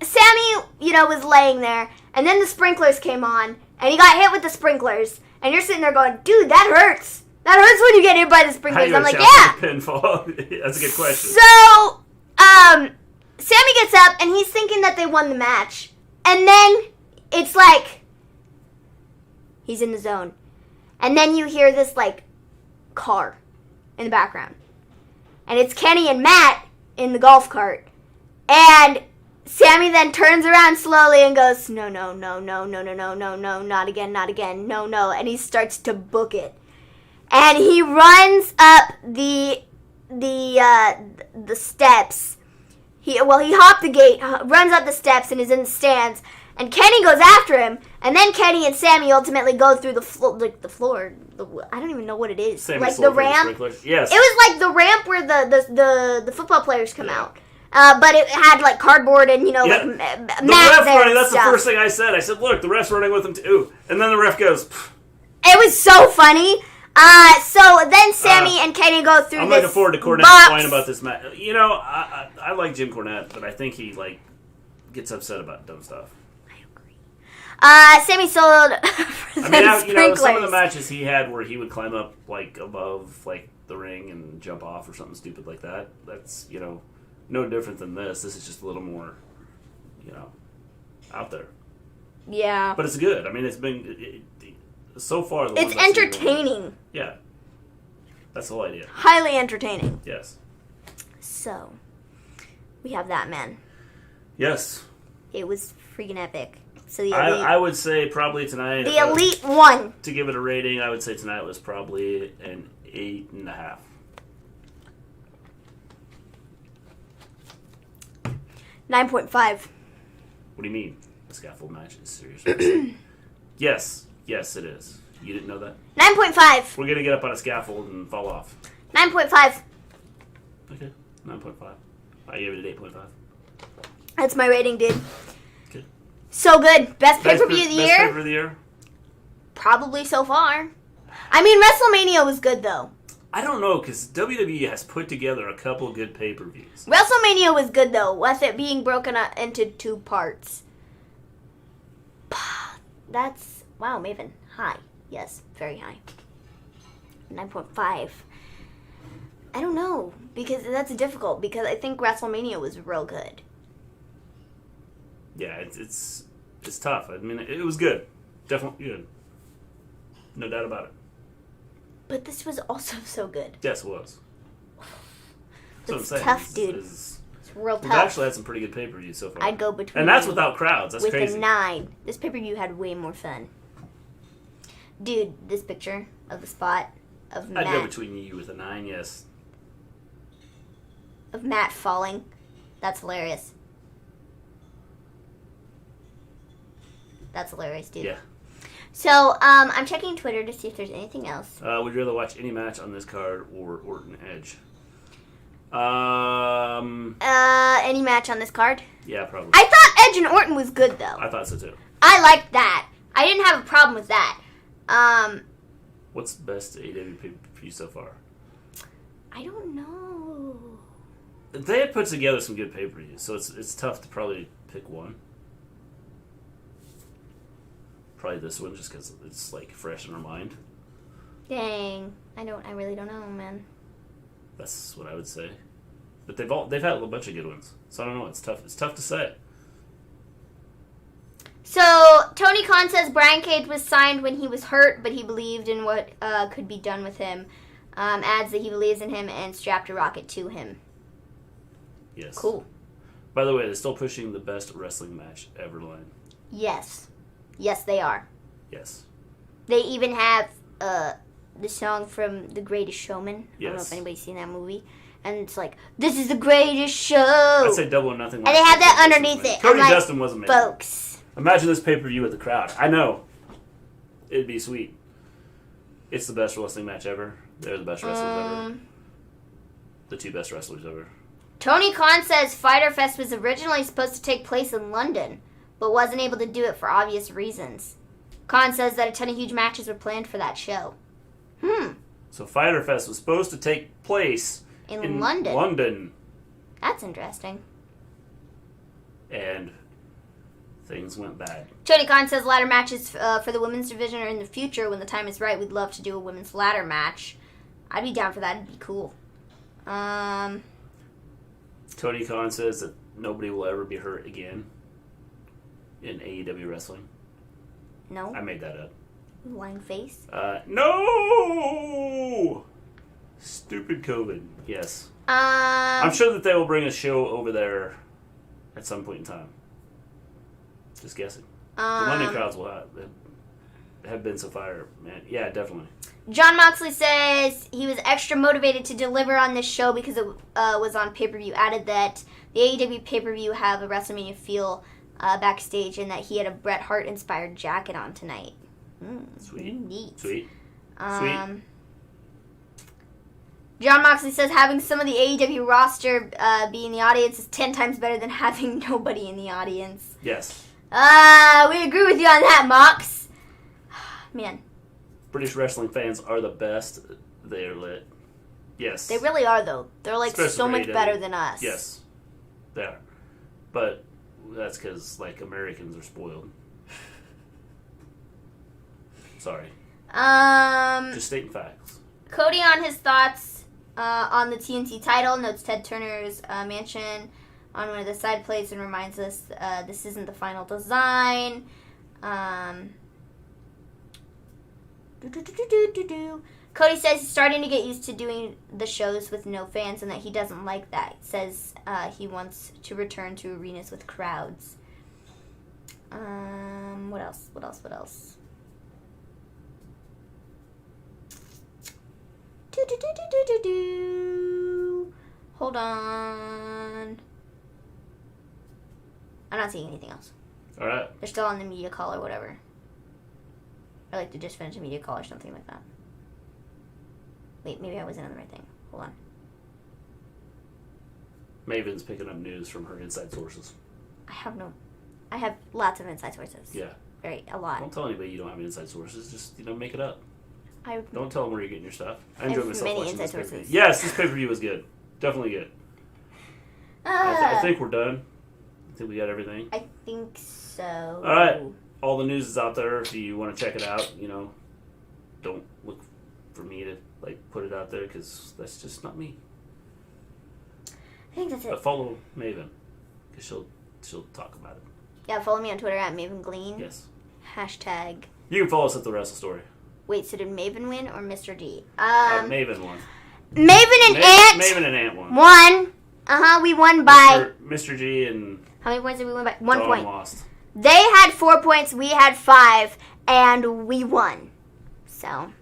Sammy, was laying there, and then the sprinklers came on, and he got hit with the sprinklers, and you're sitting there going, dude, that hurts. That hurts when you get hit by the sprinklers. I'm like, yeah. Pinfall. That's a good question. So, Sammy gets up, and he's thinking that they won the match, and then it's like, he's in the zone. And then you hear this, like, car in the background. And it's Kenny and Matt in the golf cart. And Sammy then turns around slowly and goes, no, not again, no. And he starts to book it. And he runs up the steps. He hopped the gate, runs up the steps, and is in the stands. And Kenny goes after him. And then Kenny and Sammy ultimately go through the floor. I don't even know what it is. Sammy like the ramp. Yes. It was like the ramp where the football players come out. But it had like cardboard and like mats there and That's stuff. the first thing I said. I said, "Look, the ref's running with him too." And then the ref goes. Pff. It was so funny. So then Sammy and Kenny go through. I'm this looking forward to Cornette's point about this match. I like Jim Cornette, but I think he gets upset about dumb stuff. Sammy sold. Some of the matches he had where he would climb up above the ring and jump off or something stupid like that. That's no different than this. This is just a little more, out there. Yeah. But it's good. I mean, it's been so far. It's entertaining. Yeah. That's the whole idea. Highly entertaining. Yes. So, we have that, man. Yes. It was freaking epic. So the Elite, I would say probably tonight. The Elite won. To give it a rating, I would say tonight was probably an 8.5. 9.5. What do you mean? The scaffold match is serious. Yes, it is. You didn't know that? 9.5. We're gonna get up on a scaffold and fall off. 9.5. Okay, 9.5. I gave it an 8.5. That's my rating, dude. Good. So good. Best pay-per-view of the year? Best pay-per-view of the year? Probably so far. I mean, WrestleMania was good, though. I don't know, because WWE has put together a couple of good pay-per-views. WrestleMania was good, though, with it being broken up into 2 parts. That's... Wow, Maven. High. Yes, very high. 9.5. I don't know, because that's difficult, because I think WrestleMania was real good. Yeah, it's tough. I mean, it was good. Definitely good. No doubt about it. But this was also so good. Yes, it was. That's It's tough, dude. It's real tough. We've actually had some pretty good pay-per-views so far. I'd go between... And that's without crowds. That's with crazy. With a 9. This pay-per-view had way more fun. Dude, this picture of the spot of Matt... I'd go between you with a 9, yes. Of Matt falling. That's hilarious. That's hilarious, dude. Yeah. So, I'm checking Twitter to see if there's anything else. Would you rather watch any match on this card or Orton Edge? Any match on this card? Yeah, probably. I thought Edge and Orton was good, though. I thought so, too. I liked that. I didn't have a problem with that. What's the best AEW pay-per-view so far? I don't know. They have put together some good pay-per-views, so it's tough to probably pick one. Probably this one, just because it's like fresh in our mind. Dang, I really don't know, man. That's what I would say. But they've had a bunch of good ones, so I don't know. It's tough. It's tough to say. So Tony Khan says Brian Cage was signed when he was hurt, but he believed in what could be done with him. Adds that he believes in him and strapped a rocket to him. Yes. Cool. By the way, they're still pushing the best wrestling match ever line. Yes. Yes, they are. Yes. They even have the song from The Greatest Showman. Yes. I don't know if anybody's seen that movie. And it's like, this is the greatest show. I'd say Double or Nothing. And they have that underneath it. Cody like, Dustin was amazing. Folks. Imagine this pay-per-view with the crowd. I know. It'd be sweet. It's the best wrestling match ever. They're the best wrestlers ever. The 2 best wrestlers ever. Tony Khan says Fyter Fest was originally supposed to take place in London, but wasn't able to do it for obvious reasons. Khan says that a ton of huge matches were planned for that show. So Fyter Fest was supposed to take place in London. London. That's interesting. And things went bad. Tony Khan says ladder matches for the women's division are in the future. When the time is right, we'd love to do a women's ladder match. I'd be down for that. It'd be cool. Tony Khan says that nobody will ever be hurt again in AEW wrestling. No. I made that up. Lying face. No! Stupid COVID. Yes. I'm sure that they will bring a show over there at some point in time. Just guessing. The London crowds will have been so fire, man. Yeah, definitely. Jon Moxley says he was extra motivated to deliver on this show because it was on pay-per-view. Added that the AEW pay-per-view have a WrestleMania feel backstage and that he had a Bret Hart-inspired jacket on tonight. Sweet. Neat. Sweet. Jon Moxley says having some of the AEW roster be in the audience is 10 times better than having nobody in the audience. Yes. We agree with you on that, Mox. Man. British wrestling fans are the best. They're lit. Yes. They really are, though. They're like Especially so much AEW. better than us. Yes. They are. But that's because, like, Americans are spoiled. Sorry. Just stating facts. Cody on his thoughts on the TNT title notes Ted Turner's mansion on one of the side plates and reminds us this isn't the final design. Cody says he's starting to get used to doing the shows with no fans and that he doesn't like that. Says he wants to return to arenas with crowds. What else? Hold on. I'm not seeing anything else. Alright. They're still on the media call or whatever. Or like they just finished a media call or something like that. Wait, maybe I wasn't on the right thing. Hold on. Maven's picking up news from her inside sources. I have lots of inside sources. Yeah. A lot. Don't tell anybody you don't have inside sources. Just, make it up. Don't tell them where you're getting your stuff. I enjoyed myself many watching this inside pay-per-view. sources. Yes, this pay-per-view was good. Definitely good. I think we're done. I think we got everything. I think so. All right. All the news is out there. If you want to check it out, don't look for me to put it out there because that's just not me. I think that's it. But follow Maven because she'll talk about it. Yeah, follow me on Twitter at Maven Gleen. Yes. Hashtag. You can follow us at the Wrestle Story. Wait, so did Maven win or Mr. D? Maven won. Maven and Ant. Maven and Ant won. Won. We won by. Mr. G and. How many points did we win by? 1 Dawn point. Lost. They had 4 points. We had 5, and we won. So.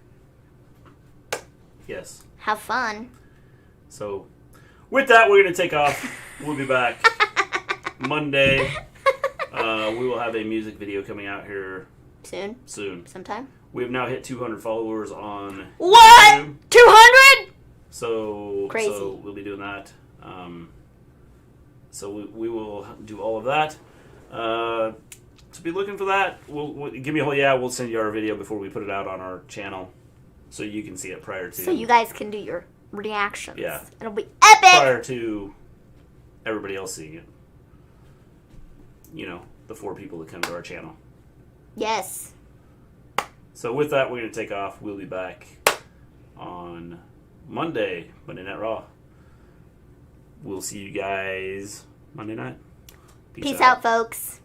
Yes. Have fun. So, with that, we're going to take off. We'll be back Monday. We will have a music video coming out here soon. Sometime. We have now hit 200 followers on what? YouTube. 200? So crazy. So we'll be doing that. So we will do all of that. So be looking for that. We'll give me a we'll send you our video before we put it out on our channel, so you can see it prior to. So you guys can do your reactions. Yeah. It'll be epic. Prior to everybody else seeing it. The 4 people that come to our channel. Yes. So with that, we're going to take off. We'll be back on Monday Night Raw. We'll see you guys Monday night. Peace out, folks.